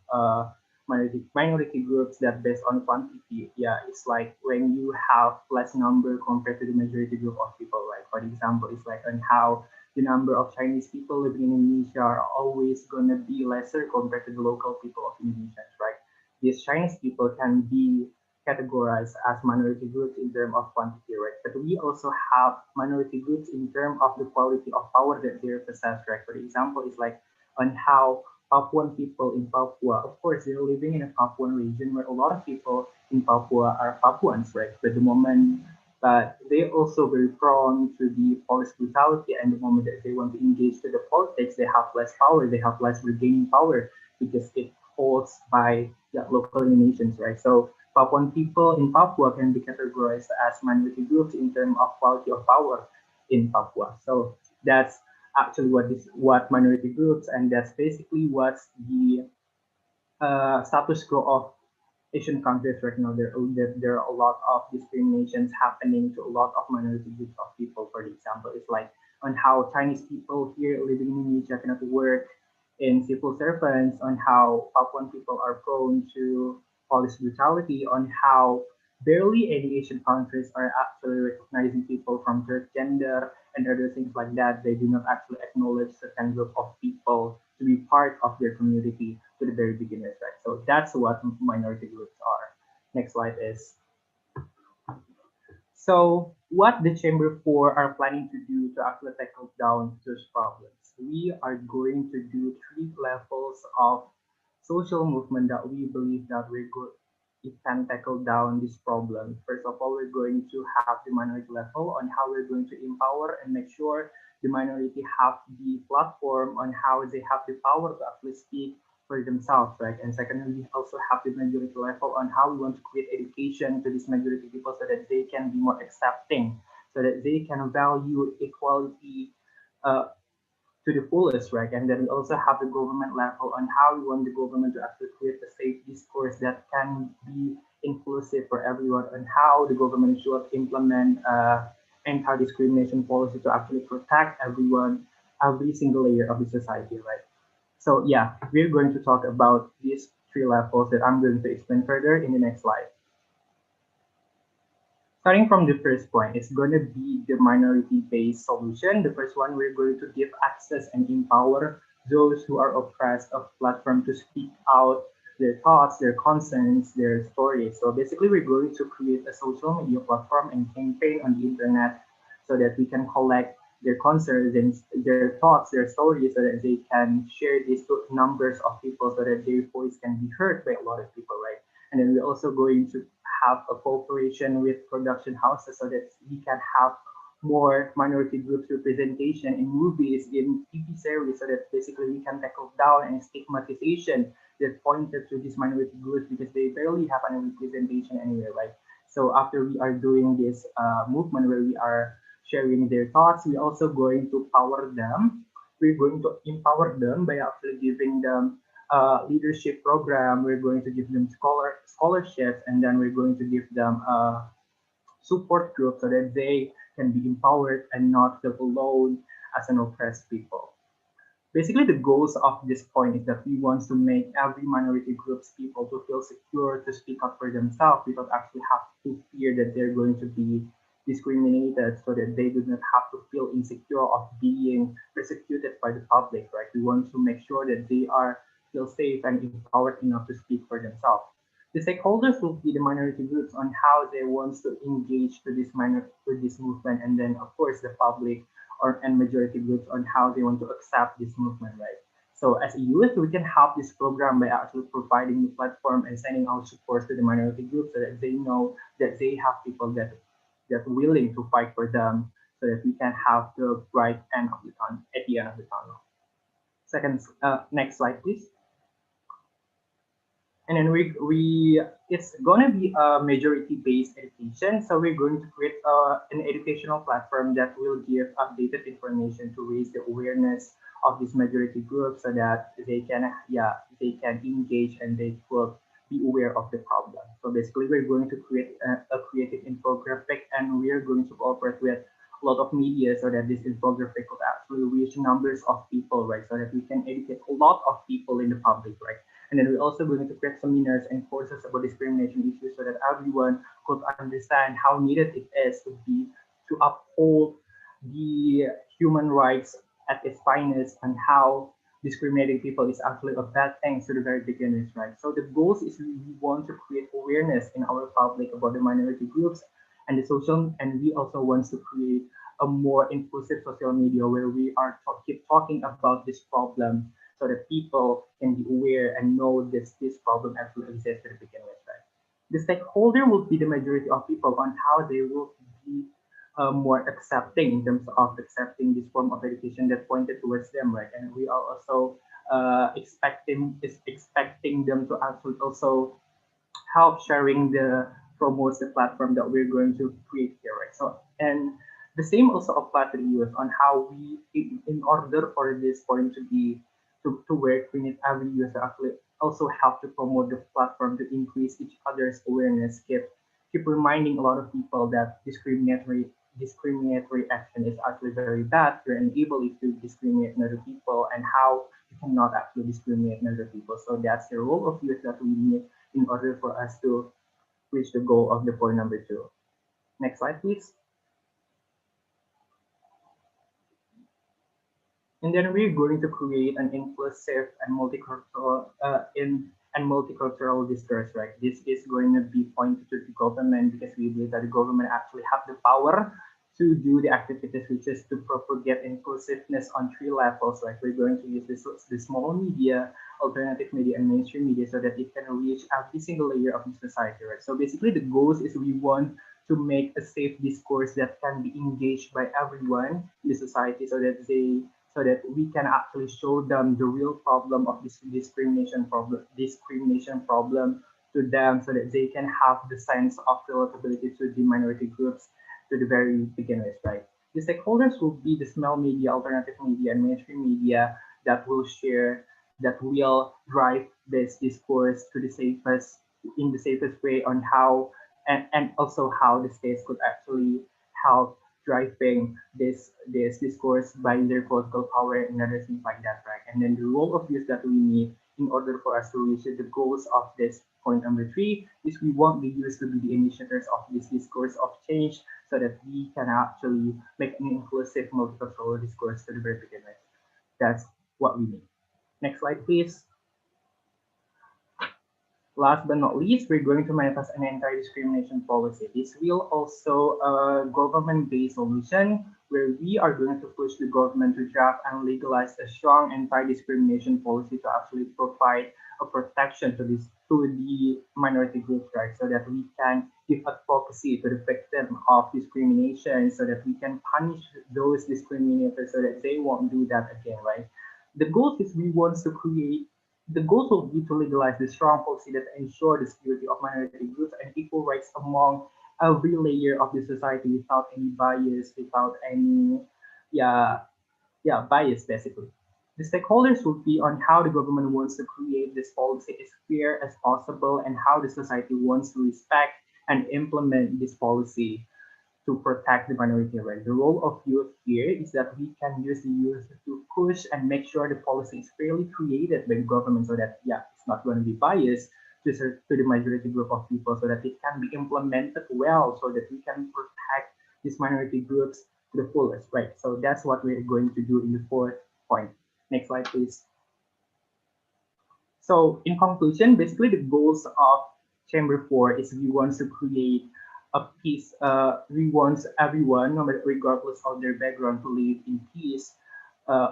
minority groups that based on quantity. Yeah, it's like when you have less number compared to the majority group of people, right? For example, it's like on how the number of Chinese people living in Indonesia are always gonna be lesser compared to the local people of Indonesia, right? These Chinese people can be categorized as minority groups in terms of quantity, right? But we also have minority groups in terms of the quality of power that they possess, right? For example, it's like on how Papuan people in Papua, of course, they're living in a Papuan region where a lot of people in Papua are Papuans, right? But the moment but they also very prone to the police brutality, and the moment that they want to engage to the politics, they have less power, they have less regaining power because it holds by local nations, right? So Papuan people in Papua can be categorized as minority groups in terms of quality of power in Papua. So that's actually what minority groups, and that's basically what's the status quo of Asian countries right now, there are a lot of discriminations happening to a lot of minority groups of people. For example, it's like on how Chinese people here living in Indonesia cannot work in civil servants, on how Papuan people are prone to police brutality, on how barely any Asian countries are actually recognizing people from their gender and other things like that. They do not actually acknowledge certain group of people to be part of their community to the very beginners, right? So that's what minority groups are. Next slide is. So what the Chamber 4 are planning to do to actually tackle down those problems. We are going to do 3 levels of social movement that we believe that it can tackle down this problem. First of all, we're going to have the minority level on how we're going to empower and make sure the minority have the platform on how they have the power to actually speak for themselves, right? And secondly, we also have the majority level on how we want to create education to these majority people so that they can be more accepting, so that they can value equality uh, to the fullest, right? And then we also have the government level on how we want the government to actually create a safe discourse that can be inclusive for everyone, and how the government should implement anti-discrimination policy to actually protect everyone, every single layer of the society, right? So yeah, we're going to talk about these 3 levels that I'm going to explain further in the next slide. Starting from the first point, it's going to be the minority-based solution. The first one, we're going to give access and empower those who are oppressed a platform to speak out their thoughts, their concerns, their stories. So basically, we're going to create a social media platform and campaign on the internet so that we can collect their concerns and their thoughts, their stories, so that they can share this to numbers of people so that their voice can be heard by a lot of people, right? And then we're also going to have a cooperation with production houses so that we can have more minority groups representation in movies, in TV series, so that basically we can tackle down any stigmatization that pointed to these minority groups because they barely have any representation anywhere, right? So after we are doing this movement where we are sharing their thoughts, we're also going to power them. We're going to empower them by actually giving them leadership program. We're going to give them scholarships, and then we're going to give them a support group so that they can be empowered and not feel alone as an oppressed people. Basically, the goals of this point is that we want to make every minority groups people to feel secure to speak up for themselves without actually have to fear that they're going to be discriminated, so that they do not have to feel insecure of being persecuted by the public, right? We want to make sure that they are feel safe and empowered enough to speak for themselves. The stakeholders will be the minority groups on how they want to engage to this movement, and then of course the public or and majority groups on how they want to accept this movement, right? So as a youth, we can help this program by actually providing the platform and sending out support to the minority groups so that they know that they have people that willing to fight for them, so that we can have the bright end of the tunnel at the end of the tunnel. Second, next slide, please. And then we it's gonna be a majority-based education. So we're going to create an educational platform that will give updated information to raise the awareness of these majority groups so that they can engage and they will be aware of the problem. So basically, we're going to create a creative infographic, and we are going to cooperate with a lot of media so that this infographic could actually reach numbers of people, right? So that we can educate a lot of people in the public, right? And then we're also going to create seminars and courses about discrimination issues so that everyone could understand how needed it is to uphold the human rights at its finest, and how discriminating people is actually a bad thing to the very beginners, right? So the goals is we want to create awareness in our public about the minority groups and the social, and we also want to create a more inclusive social media where we are keep talking about this problem so that people can be aware and know this problem actually exists to begin with, right? The stakeholder will be the majority of people on how they will be more accepting in terms of accepting this form of education that pointed towards them, right? And we are also expecting them to actually also help sharing the promotes the platform that we're going to create here, right? So and the same also apply to the youth on how in order for this point to work, we need every youth to actually also help to promote the platform to increase each other's awareness, keep reminding a lot of people that discriminatory action is actually very bad. You're unable to discriminate other people and how you cannot actually discriminate other people. So that's the role of youth that we need in order for us to reach the goal of the point number 2. Next slide, please. And then we're going to create an inclusive and multicultural discourse, right? This is going to be pointed to the government because we believe that the government actually have the power to do the activities, which is to propagate inclusiveness on 3 levels. Like we're going to use the small media, alternative media, and mainstream media so that it can reach every single layer of the society, right? So basically, the goals is we want to make a safe discourse that can be engaged by everyone in the society so that we can actually show them the real problem of this discrimination problem to them so that they can have the sense of relatability to the minority groups to the very beginners, right? The stakeholders will be the small media, alternative media, and mainstream media that will drive this discourse to in the safest way on how and also how the states could actually help driving this discourse by their political power and other things like that, right? And then the role of youth that we need in order for us to reach the goals of this point number 3 is we want the youth to be the initiators of this discourse of change so that we can actually make an inclusive multicultural discourse to the very beginning. That's what we need. Next slide, please. Last but not least, we're going to manifest an anti-discrimination policy. This will also a government-based solution where we are going to push the government to draft and legalize a strong anti-discrimination policy to actually provide a protection to the minority groups, right? So that we can give advocacy to the victim of discrimination, so that we can punish those discriminators, so that they won't do that again, right? The goal is we want to create the goal will be to legalize the strong policy that ensure the security of minority groups and equal rights among every layer of the society without any bias, without any yeah bias basically. The stakeholders will be on how the government wants to create this policy as fair as possible and how the society wants to respect and implement this policy to protect the minority right. The role of youth here is that we can use the youth to push and make sure the policy is fairly created by the government so that, it's not going to be biased to the majority group of people so that it can be implemented well so that we can protect these minority groups to the fullest, right? So that's what we're going to do in the 4th point. Next slide, please. So in conclusion, basically the goals of Chamber 4 is we want to create a peace. We want everyone, no matter regardless of their background, to live in peace,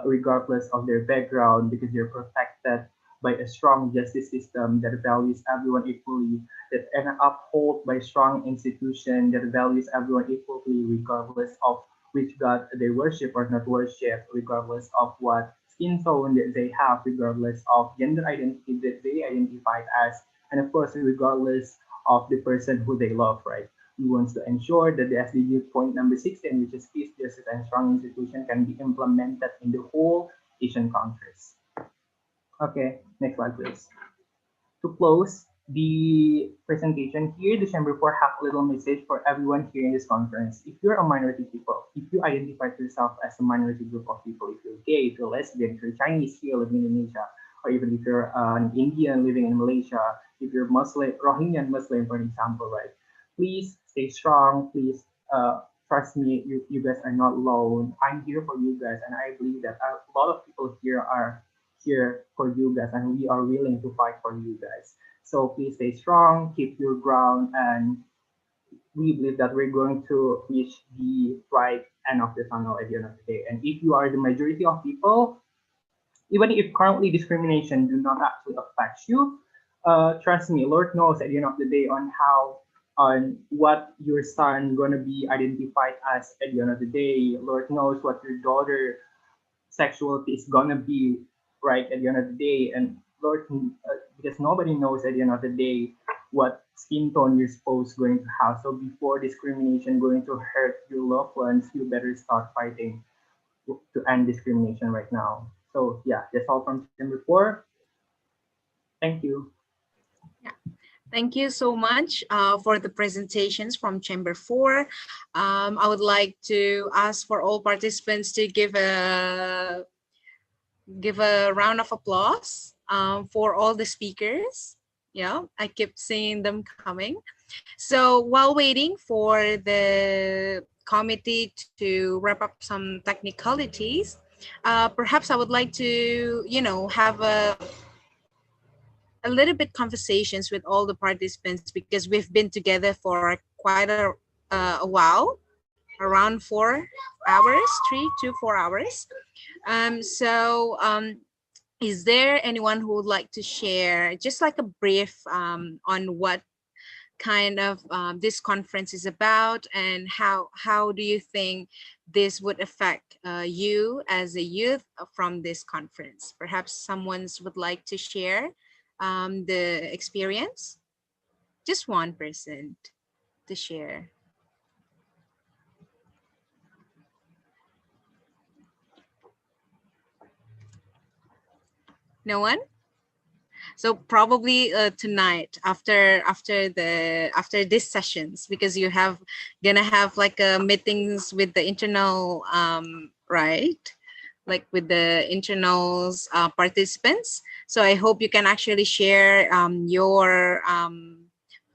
regardless of their background, because they're protected by a strong justice system that values everyone equally, that and uphold by strong institution that values everyone equally, regardless of which God they worship or not worship, regardless of what skin tone that they have, regardless of gender identity that they identify as, and of course, regardless of the person who they love, right? We want to ensure that the SDG point number 16, which is peace, justice, and strong institution, can be implemented in the whole Asian countries. Okay, next slide, please. To close the presentation here, the Chamber 4 have a little message for everyone here in this conference. If you're a minority people, if you identify yourself as a minority group of people, if you're gay, if you're lesbian, if you're Chinese here living in Indonesia, or even if you're an Indian living in Malaysia, if you're Muslim, Rohingya Muslim, for example, right? Please stay strong. Please trust me, you guys are not alone. I'm here for you guys, and I believe that a lot of people here are here for you guys, and we are willing to fight for you guys. So please stay strong, keep your ground, and we believe that we're going to reach the right end of the tunnel at the end of the day. And if you are the majority of people, even if currently discrimination do not actually affect you, trust me, Lord knows at the end of the day on what your son gonna be identified as at the end of the day. Lord knows what your daughter sexuality is gonna be right at the end of the day. And Lord, because nobody knows at the end of the day what skin tone you're supposed going to have. So before discrimination going to hurt your loved ones, you better start fighting to end discrimination right now. So yeah, that's all from Chamber 4. Thank you. Thank you so much for the presentations from Chamber 4. I would like to ask for all participants to give a round of applause for all the speakers. Yeah, I keep seeing them coming. So while waiting for the committee to wrap up some technicalities, perhaps I would like to, have a little bit conversations with all the participants, because we've been together for quite a while, around 4 hours, 3 to 4 hours. Is there anyone who would like to share just like a brief on what kind of this conference is about, and how do you think this would affect you as a youth from this conference? Perhaps someone would like to share the experience. Just one person to share. No one? So probably tonight after these sessions, because you have gonna have like meetings with the internal right, like with the internals participants. So I hope you can actually share your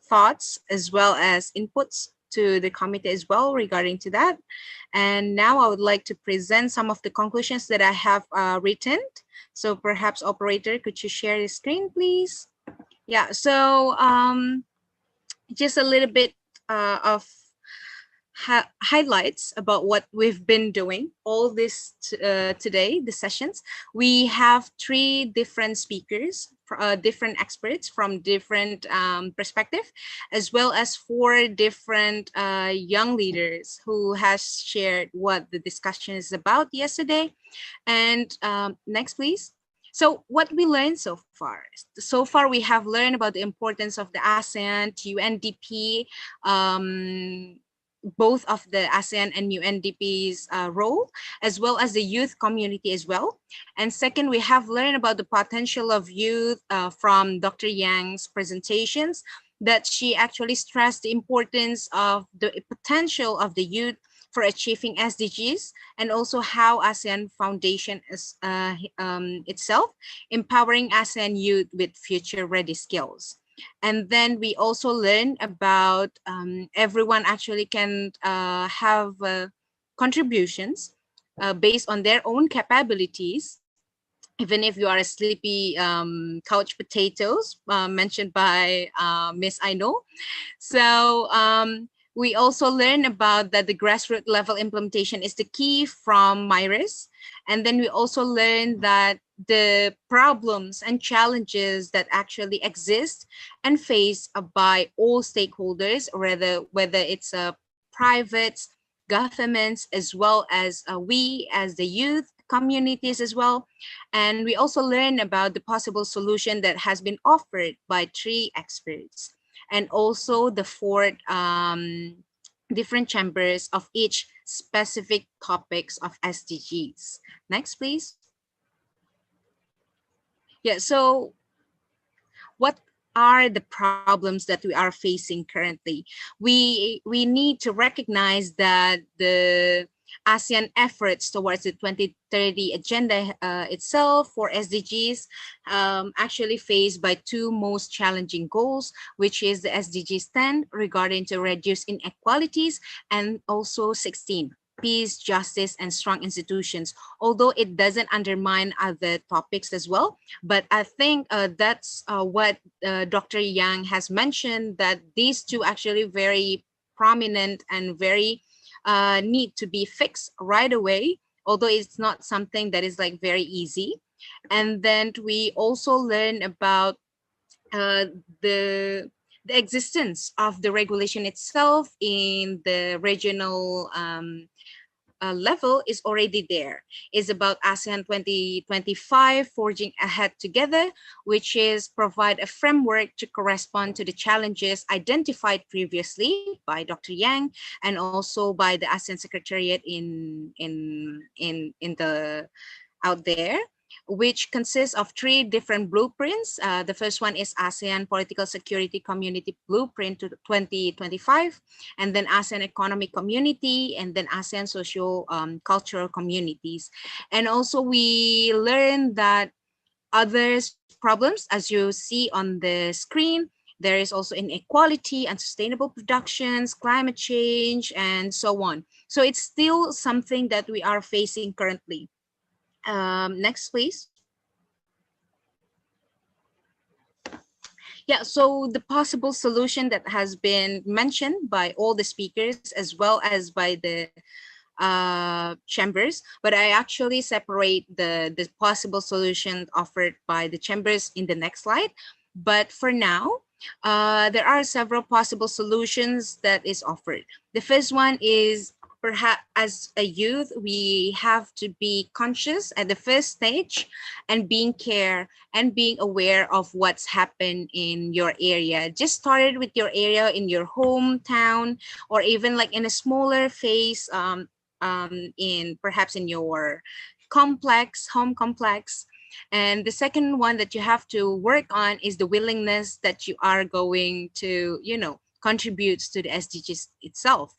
thoughts as well as inputs to the committee as well regarding to that. And now I would like to present some of the conclusions that I have written. So perhaps operator, could you share the screen, please? Yeah, so just a little bit of highlights about what we've been doing all this today, the sessions. We have 3 different speakers, different experts from different perspective, as well as 4 different young leaders who has shared what the discussion is about yesterday. And next, please. So what we learned so far? So far, we have learned about the importance of the ASEAN to UNDP, both of the ASEAN and UNDP's role, as well as the youth community as well. And second, we have learned about the potential of youth from Dr. Yang's presentations, that she actually stressed the importance of the potential of the youth for achieving SDGs, and also how ASEAN Foundation is itself empowering ASEAN youth with future-ready skills. And then we also learn about everyone actually can have contributions based on their own capabilities, even if you are a sleepy couch potatoes mentioned by Miss Aino. So we also learn about that the grassroots level implementation is the key from MIRIS. And then we also learn that the problems and challenges that actually exist and faced by all stakeholders, whether it's private, governments, as well as we as the youth communities as well. And we also learn about the possible solution that has been offered by 3 experts, and also the 4 different chambers of each specific topics of SDGs. Next, please. Yeah, so what are the problems that we are facing currently? We need to recognize that the ASEAN efforts towards the 2030 agenda itself for SDGs actually faced by 2 most challenging goals, which is the SDGs 10 regarding to reduce inequalities, and also 16, peace, justice, and strong institutions, although it doesn't undermine other topics as well. But I think that's what Dr. Yang has mentioned, that these 2 actually very prominent and very need to be fixed right away, although it's not something that is like very easy. And then we also learn about the existence of the regulation itself in the regional level is already there. Is about ASEAN 2025 forging ahead together, which is provide a framework to correspond to the challenges identified previously by Dr. Yang, and also by the ASEAN Secretariat in the out there. which consists of 3 different blueprints. The first one is ASEAN Political Security Community Blueprint to 2025, and then ASEAN Economic Community, and then ASEAN Social Cultural Communities. And also we learned that others problems, as you see on the screen, there is also inequality, unsustainable productions, climate change, and so on. So it's still something that we are facing currently. Next, please. Yeah, so the possible solution that has been mentioned by all the speakers as well as by the chambers, but I actually separate the possible solution offered by the chambers in the next slide. But for now, there are several possible solutions that is offered. The first one is, perhaps as a youth, we have to be conscious at the first stage and being care and being aware of what's happened in your area. Just started with your area in your hometown, or even like in a smaller phase, in perhaps in your complex, home complex. And the second one that you have to work on is the willingness that you are going to, contribute to the SDGs itself.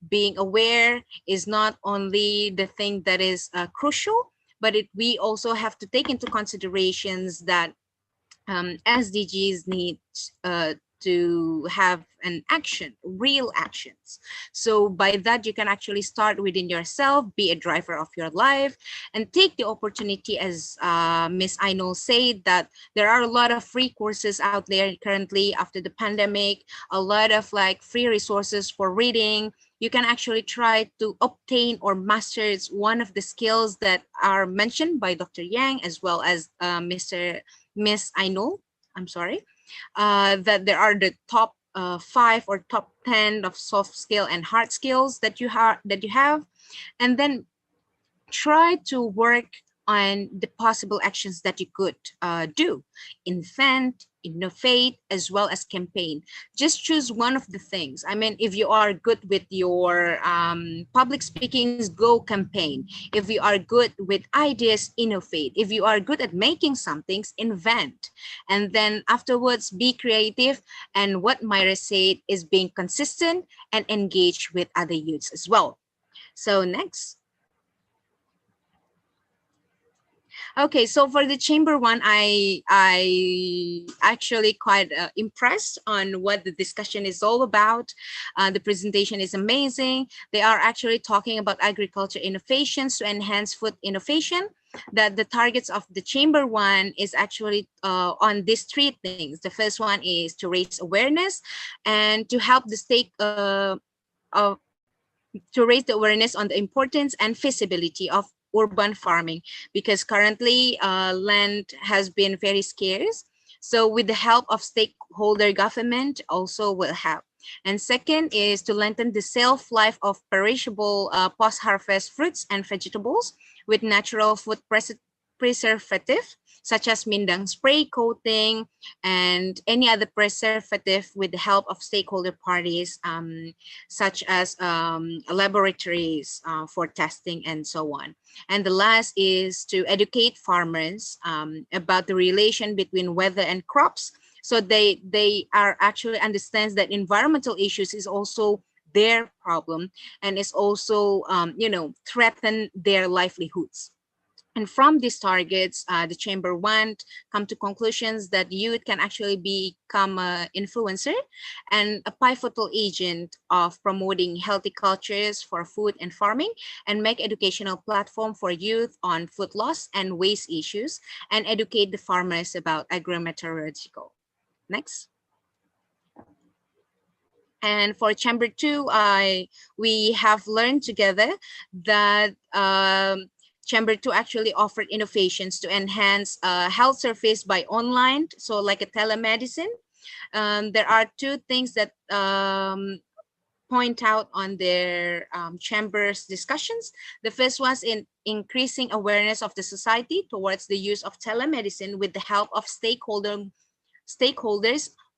Being aware is not only the thing that is crucial, but we also have to take into considerations that SDGs need to have an action, real actions. So by that, you can actually start within yourself, be a driver of your life, and take the opportunity, as Miss Ainul said, that there are a lot of free courses out there currently after the pandemic, a lot of like free resources for reading. You can actually try to obtain or master one of the skills that are mentioned by Dr. Yang, as well as Miss Ainul, I'm sorry, that there are the top 5 or top 10 of soft skill and hard skills that you have, and then try to work on the possible actions that you could do, invent, innovate, as well as campaign. Just choose one of the things. I mean, if you are good with your public speakings, go campaign. If you are good with ideas, innovate. If you are good at making some things, invent. And then afterwards, be creative. And what Myra said is being consistent and engage with other youths as well. So next. Okay, so for the chamber one, I actually quite impressed on what the discussion is all about. The presentation is amazing. They are actually talking about agriculture innovations to enhance food innovation. That the targets of the chamber one is actually on these 3 things. The first one is to raise awareness and to help the stake to raise the awareness on the importance and feasibility of urban farming, because currently land has been very scarce. So with the help of stakeholder government also will help. And second is to lengthen the shelf life of perishable post-harvest fruits and vegetables with natural food preservative, such as mindang spray coating and any other preservative with the help of stakeholder parties, such as laboratories for testing and so on. And the last is to educate farmers about the relation between weather and crops, so they are actually understands that environmental issues is also their problem and is also threaten their livelihoods. And from these targets, the chamber want come to conclusions that youth can actually become an influencer and a pivotal agent of promoting healthy cultures for food and farming, and make educational platform for youth on food loss and waste issues, and educate the farmers about agrometeorological. Next. And for chamber 2, we have learned together that chamber 2 actually offered innovations to enhance health service by online, so like a telemedicine. There are 2 things that point out on their chambers discussions. The first was in increasing awareness of the society towards the use of telemedicine with the help of stakeholders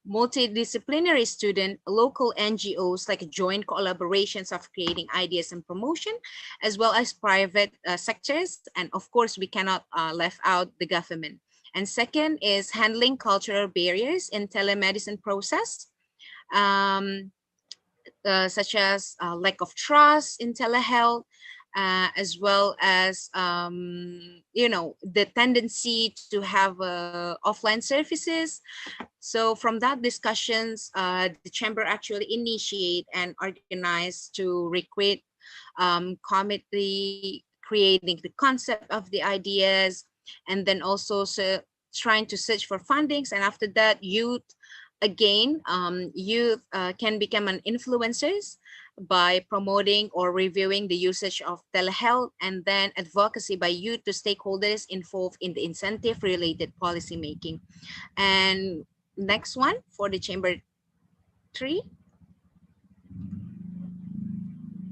multidisciplinary student, local NGOs, like joint collaborations of creating ideas and promotion, as well as private sectors. And of course, we cannot left out the government. And second is handling cultural barriers in telemedicine process, um, such as lack of trust in telehealth, as well as the tendency to have offline services. So from that discussions, the chamber actually initiate and organize to recruit committee, creating the concept of the ideas, and then also trying to search for fundings. And after that, youth again, youth can become an influencers by promoting or reviewing the usage of telehealth, and then advocacy by youth to stakeholders involved in the incentive related policy making. And next one for the chamber 3.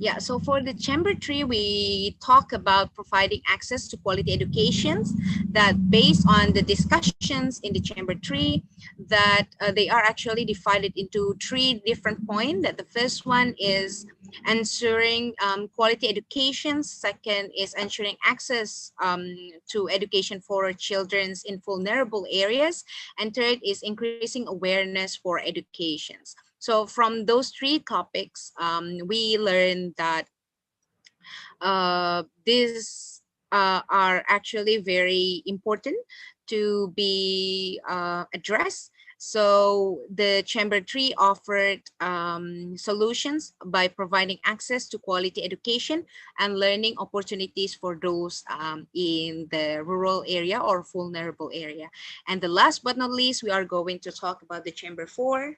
Yeah, so for the chamber 3, we talk about providing access to quality educations, that based on the discussions in the chamber 3, that they are actually divided into 3 different points. That the first one is ensuring quality education. Second is ensuring access to education for children in vulnerable areas. And third is increasing awareness for educations. So from those 3 topics, we learned that these are actually very important to be addressed. So the chamber 3 offered solutions by providing access to quality education and learning opportunities for those in the rural area or vulnerable area. And the last but not least, we are going to talk about the chamber 4.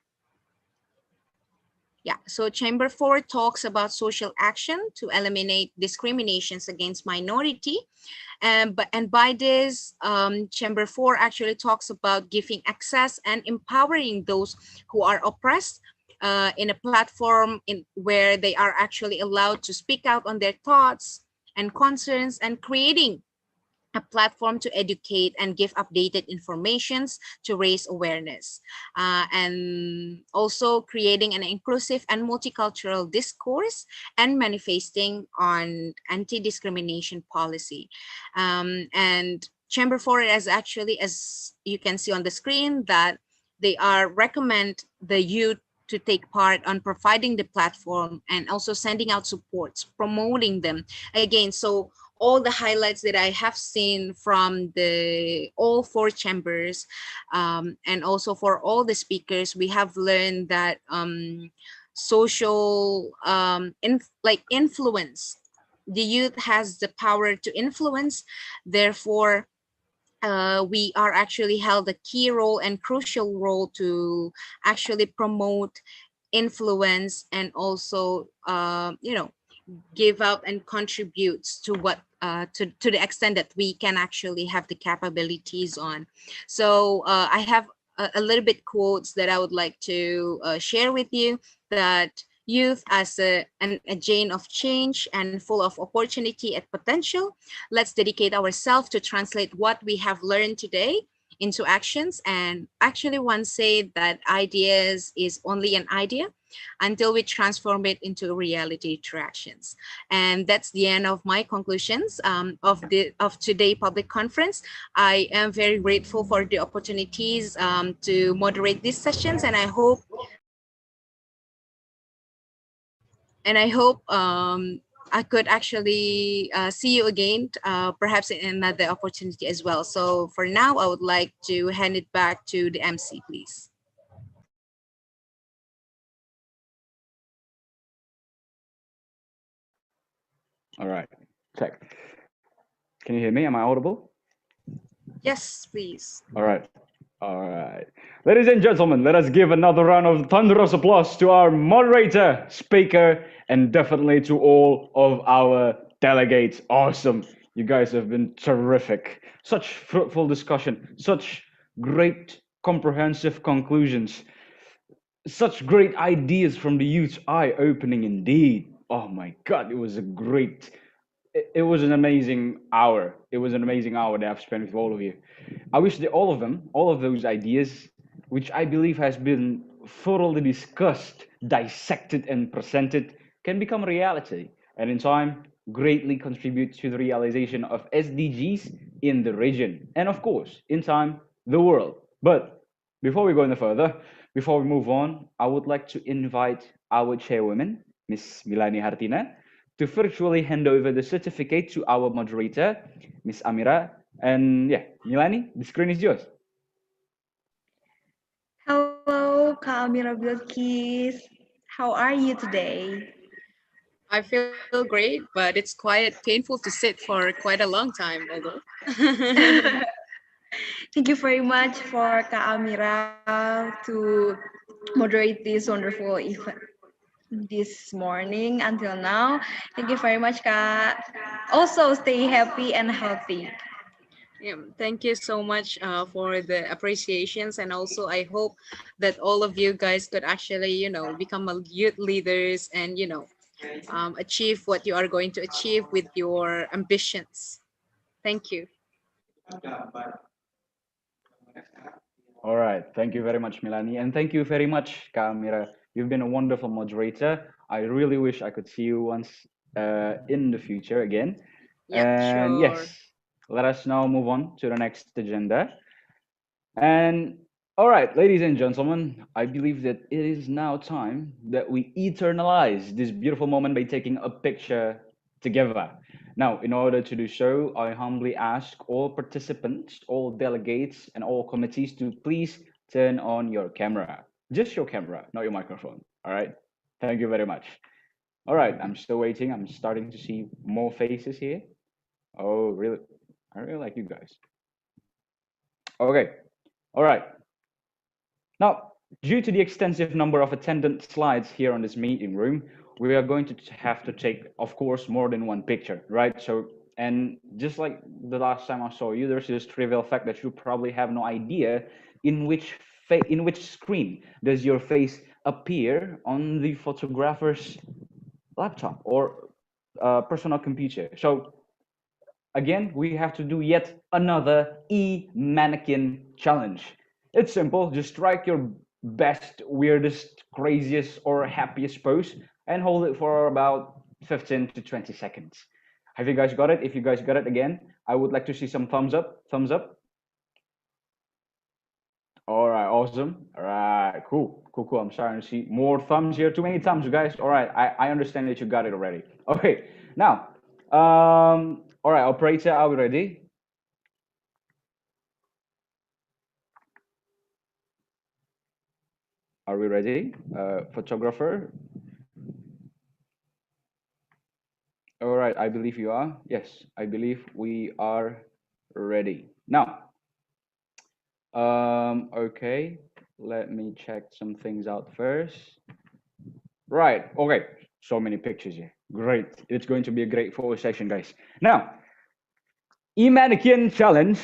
Yeah, so Chamber 4 talks about social action to eliminate discriminations against minority. And by this, Chamber 4 actually talks about giving access and empowering those who are oppressed in a platform where they are actually allowed to speak out on their thoughts and concerns, and creating a platform to educate and give updated informations to raise awareness, and also creating an inclusive and multicultural discourse and manifesting on anti-discrimination policy. And Chamber 4 is actually, as you can see on the screen, that they are recommend the youth to take part on providing the platform and also sending out supports, promoting them again. So all the highlights that I have seen from the all 4 chambers, and also for all the speakers, we have learned that social influence, the youth has the power to influence. Therefore, we are actually held a key role and crucial role to actually promote, influence, and also give out and contributes to what to the extent that we can actually have the capabilities on. So I have a little bit quotes that I would like to share with you, that youth as an agent of change and full of opportunity and potential. Let's dedicate ourselves to translate what we have learned today into actions. And actually once said that ideas is only an idea until we transform it into reality through actions. And that's the end of my conclusions of today public conference. I am very grateful for the opportunities to moderate these sessions, and I hope I could actually see you again, perhaps in another opportunity as well. So for now, I would like to hand it back to the MC, please. All right, check. Can you hear me? Am I audible? Yes, please. All right. All right. Ladies and gentlemen, let us give another round of thunderous applause to our moderator, speaker, and definitely to all of our delegates. Awesome. You guys have been terrific. Such fruitful discussion, such great comprehensive conclusions, such great ideas from the youth. Eye-opening indeed. Oh my God, it was a great, it was an amazing hour. It was an amazing hour that I've spent with all of you. I wish that all of them, all of those ideas which I believe has been thoroughly discussed, dissected, and presented, can become a reality, and in time, greatly contribute to the realization of SDGs in the region, and of course, in time, the world. But before we go any further, before we move on, I would like to invite our chairwoman, Ms. Milani Hartina, to virtually hand over the certificate to our moderator, Ms. Amira. And yeah, Milani, the screen is yours. Hello, Kak Amira Bilkis. How are you today? I feel great, but it's quite painful to sit for quite a long time, although. Thank you very much for Kak Amira to moderate this wonderful event this morning until now. Thank you very much, Kak. Also, stay happy and healthy. Yeah, thank you so much for the appreciations, and also I hope that all of you guys could actually, become a youth leaders and achieve what you are going to achieve with your ambitions. Thank you. All right. Thank you very much, Milani. And thank you very much, Kamira. You've been a wonderful moderator. I really wish I could see you once in the future again. Yeah, And yes, sure. let us now move on to the next agenda. And all right, ladies and gentlemen, I believe that it is now time that we eternalize this beautiful moment by taking a picture together. Now, in order to do so, I humbly ask all participants, all delegates, and all committees to please turn on your camera. Just your camera, not your microphone. All right. Thank you very much. All right, I'm still waiting. I'm starting to see more faces here. Oh, really? I really like you guys. Okay. All right. Now, due to the extensive number of attendant slides here on this meeting room, we are going to have to take, of course, more than one picture, right? So, and just like the last time I saw you, there's this trivial fact that you probably have no idea in which screen does your face appear on the photographer's laptop or personal computer. So again, we have to do yet another e-mannequin challenge. It's simple, just strike your best, weirdest, craziest, or happiest pose and hold it for about 15 to 20 seconds. Have you guys got it? If you guys got it again, I would like to see some thumbs up. Thumbs up. All right, awesome. All right, cool. I'm starting to see more thumbs here. Too many thumbs, you guys. All right, I understand that you got it already. Okay, now, all right, operator, are we ready? Are we ready? Photographer? All right, I believe you are. Yes, I believe we are ready. Now, okay, let me check some things out first. Right, okay, so many pictures here. Great, it's going to be a great photo session, guys. Now, e-mannequin challenge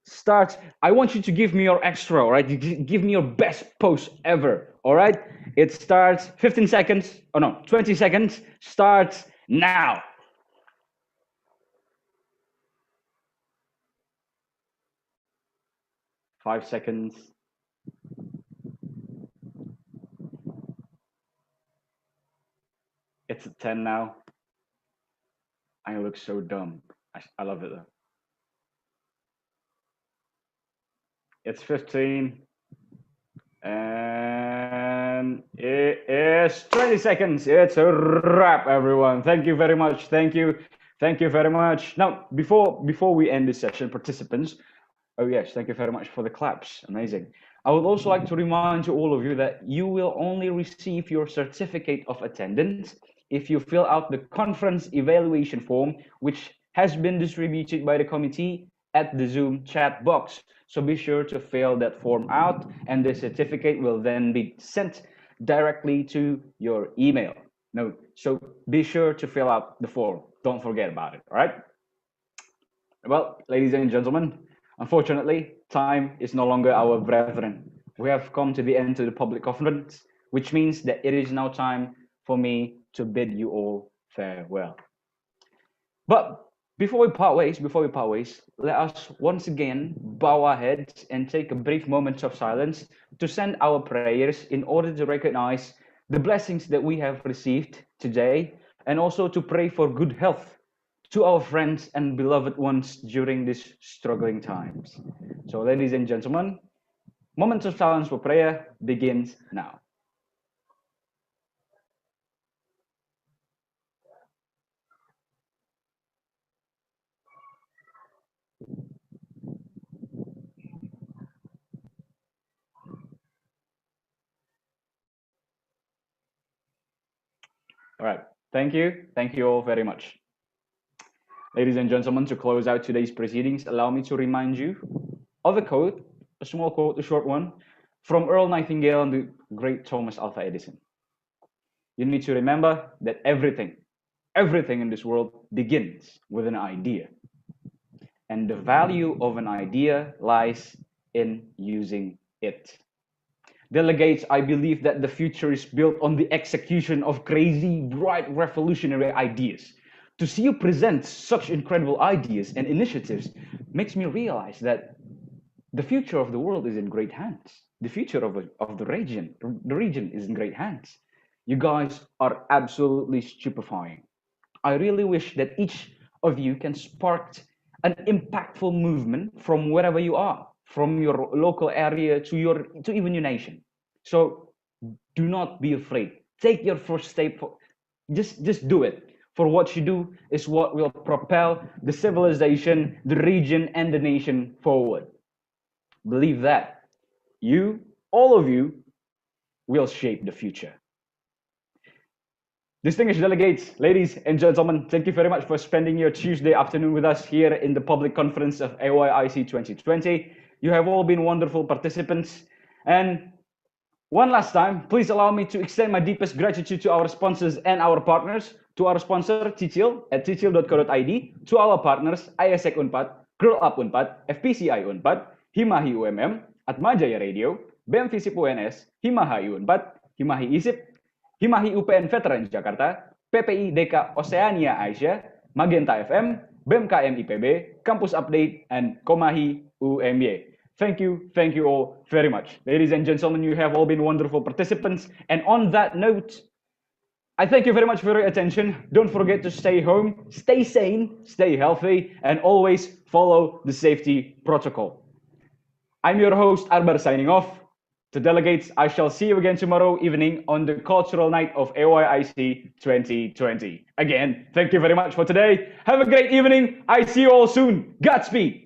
starts. I want you to give me your extra, all right? Give me your best pose ever, all right? It starts 15 seconds, oh no, 20 seconds, starts now. Five seconds. It's at 10 now. I look so dumb. I love it though. It's 15. And it is 20 seconds. It's a wrap, everyone. Thank you very much. Thank you. Thank you very much. Now, before we end this session, participants, oh yes, thank you very much for the claps. Amazing. I would also like to remind to all of you that you will only receive your certificate of attendance if you fill out the conference evaluation form, which has been distributed by the committee at the Zoom chat box. So be sure to fill that form out, and the certificate will then be sent directly to your email. No, so be sure to fill out the form. Don't forget about it, all right? Well, ladies and gentlemen, unfortunately, time is no longer our brethren. We have come to the end of the public conference, which means that it is now time for me to bid you all farewell. But Before we part ways, let us once again bow our heads and take a brief moment of silence to send our prayers in order to recognize the blessings that we have received today and also to pray for good health to our friends and beloved ones during these struggling times. So, ladies and gentlemen, moment of silence for prayer begins now. All right. Thank you. Thank you all very much. Ladies and gentlemen, to close out today's proceedings, allow me to remind you of a quote, a small quote, a short one, from Earl Nightingale and the great Thomas Alva Edison. You need to remember that everything in this world begins with an idea. And the value of an idea lies in using it. Delegates, I believe that the future is built on the execution of crazy, bright, revolutionary ideas. To see you present such incredible ideas and initiatives makes me realize that the future of the world is in great hands. The future of the region is in great hands. You guys are absolutely stupefying. I really wish that each of you can spark an impactful movement from wherever you are, from your local area to even your nation. So do not be afraid. Take your first step. Just do it. For what you do is what will propel the civilization, the region, and the nation forward. Believe that. You, all of you, will shape the future. Distinguished delegates, ladies and gentlemen, thank you very much for spending your Tuesday afternoon with us here in the public conference of AYIC 2020. You have all been wonderful participants. And one last time, please allow me to extend my deepest gratitude to our sponsors and our partners. To our sponsor, Cicil at cicil.co.id. To our partners, ISEC Unpad, Grow Up Unpad, FPCI Unpad, Himahi UMM, Atmajaya Radio, BEM Visip UNS, Himahi Unpad, Himahi ISIP, Himahi UPN Veteran Jakarta, PPI Deka Oceania Asia, Magenta FM, BEMKM IPB, Campus Update, and Komahi UMY. Thank you all very much. Ladies and gentlemen, you have all been wonderful participants. And on that note, I thank you very much for your attention. Don't forget to stay home, stay sane, stay healthy, and always follow the safety protocol. I'm your host, Arbar, signing off. To delegates, I shall see you again tomorrow evening on the cultural night of AYIC 2020. Again, thank you very much for today. Have a great evening. I see you all soon. Godspeed.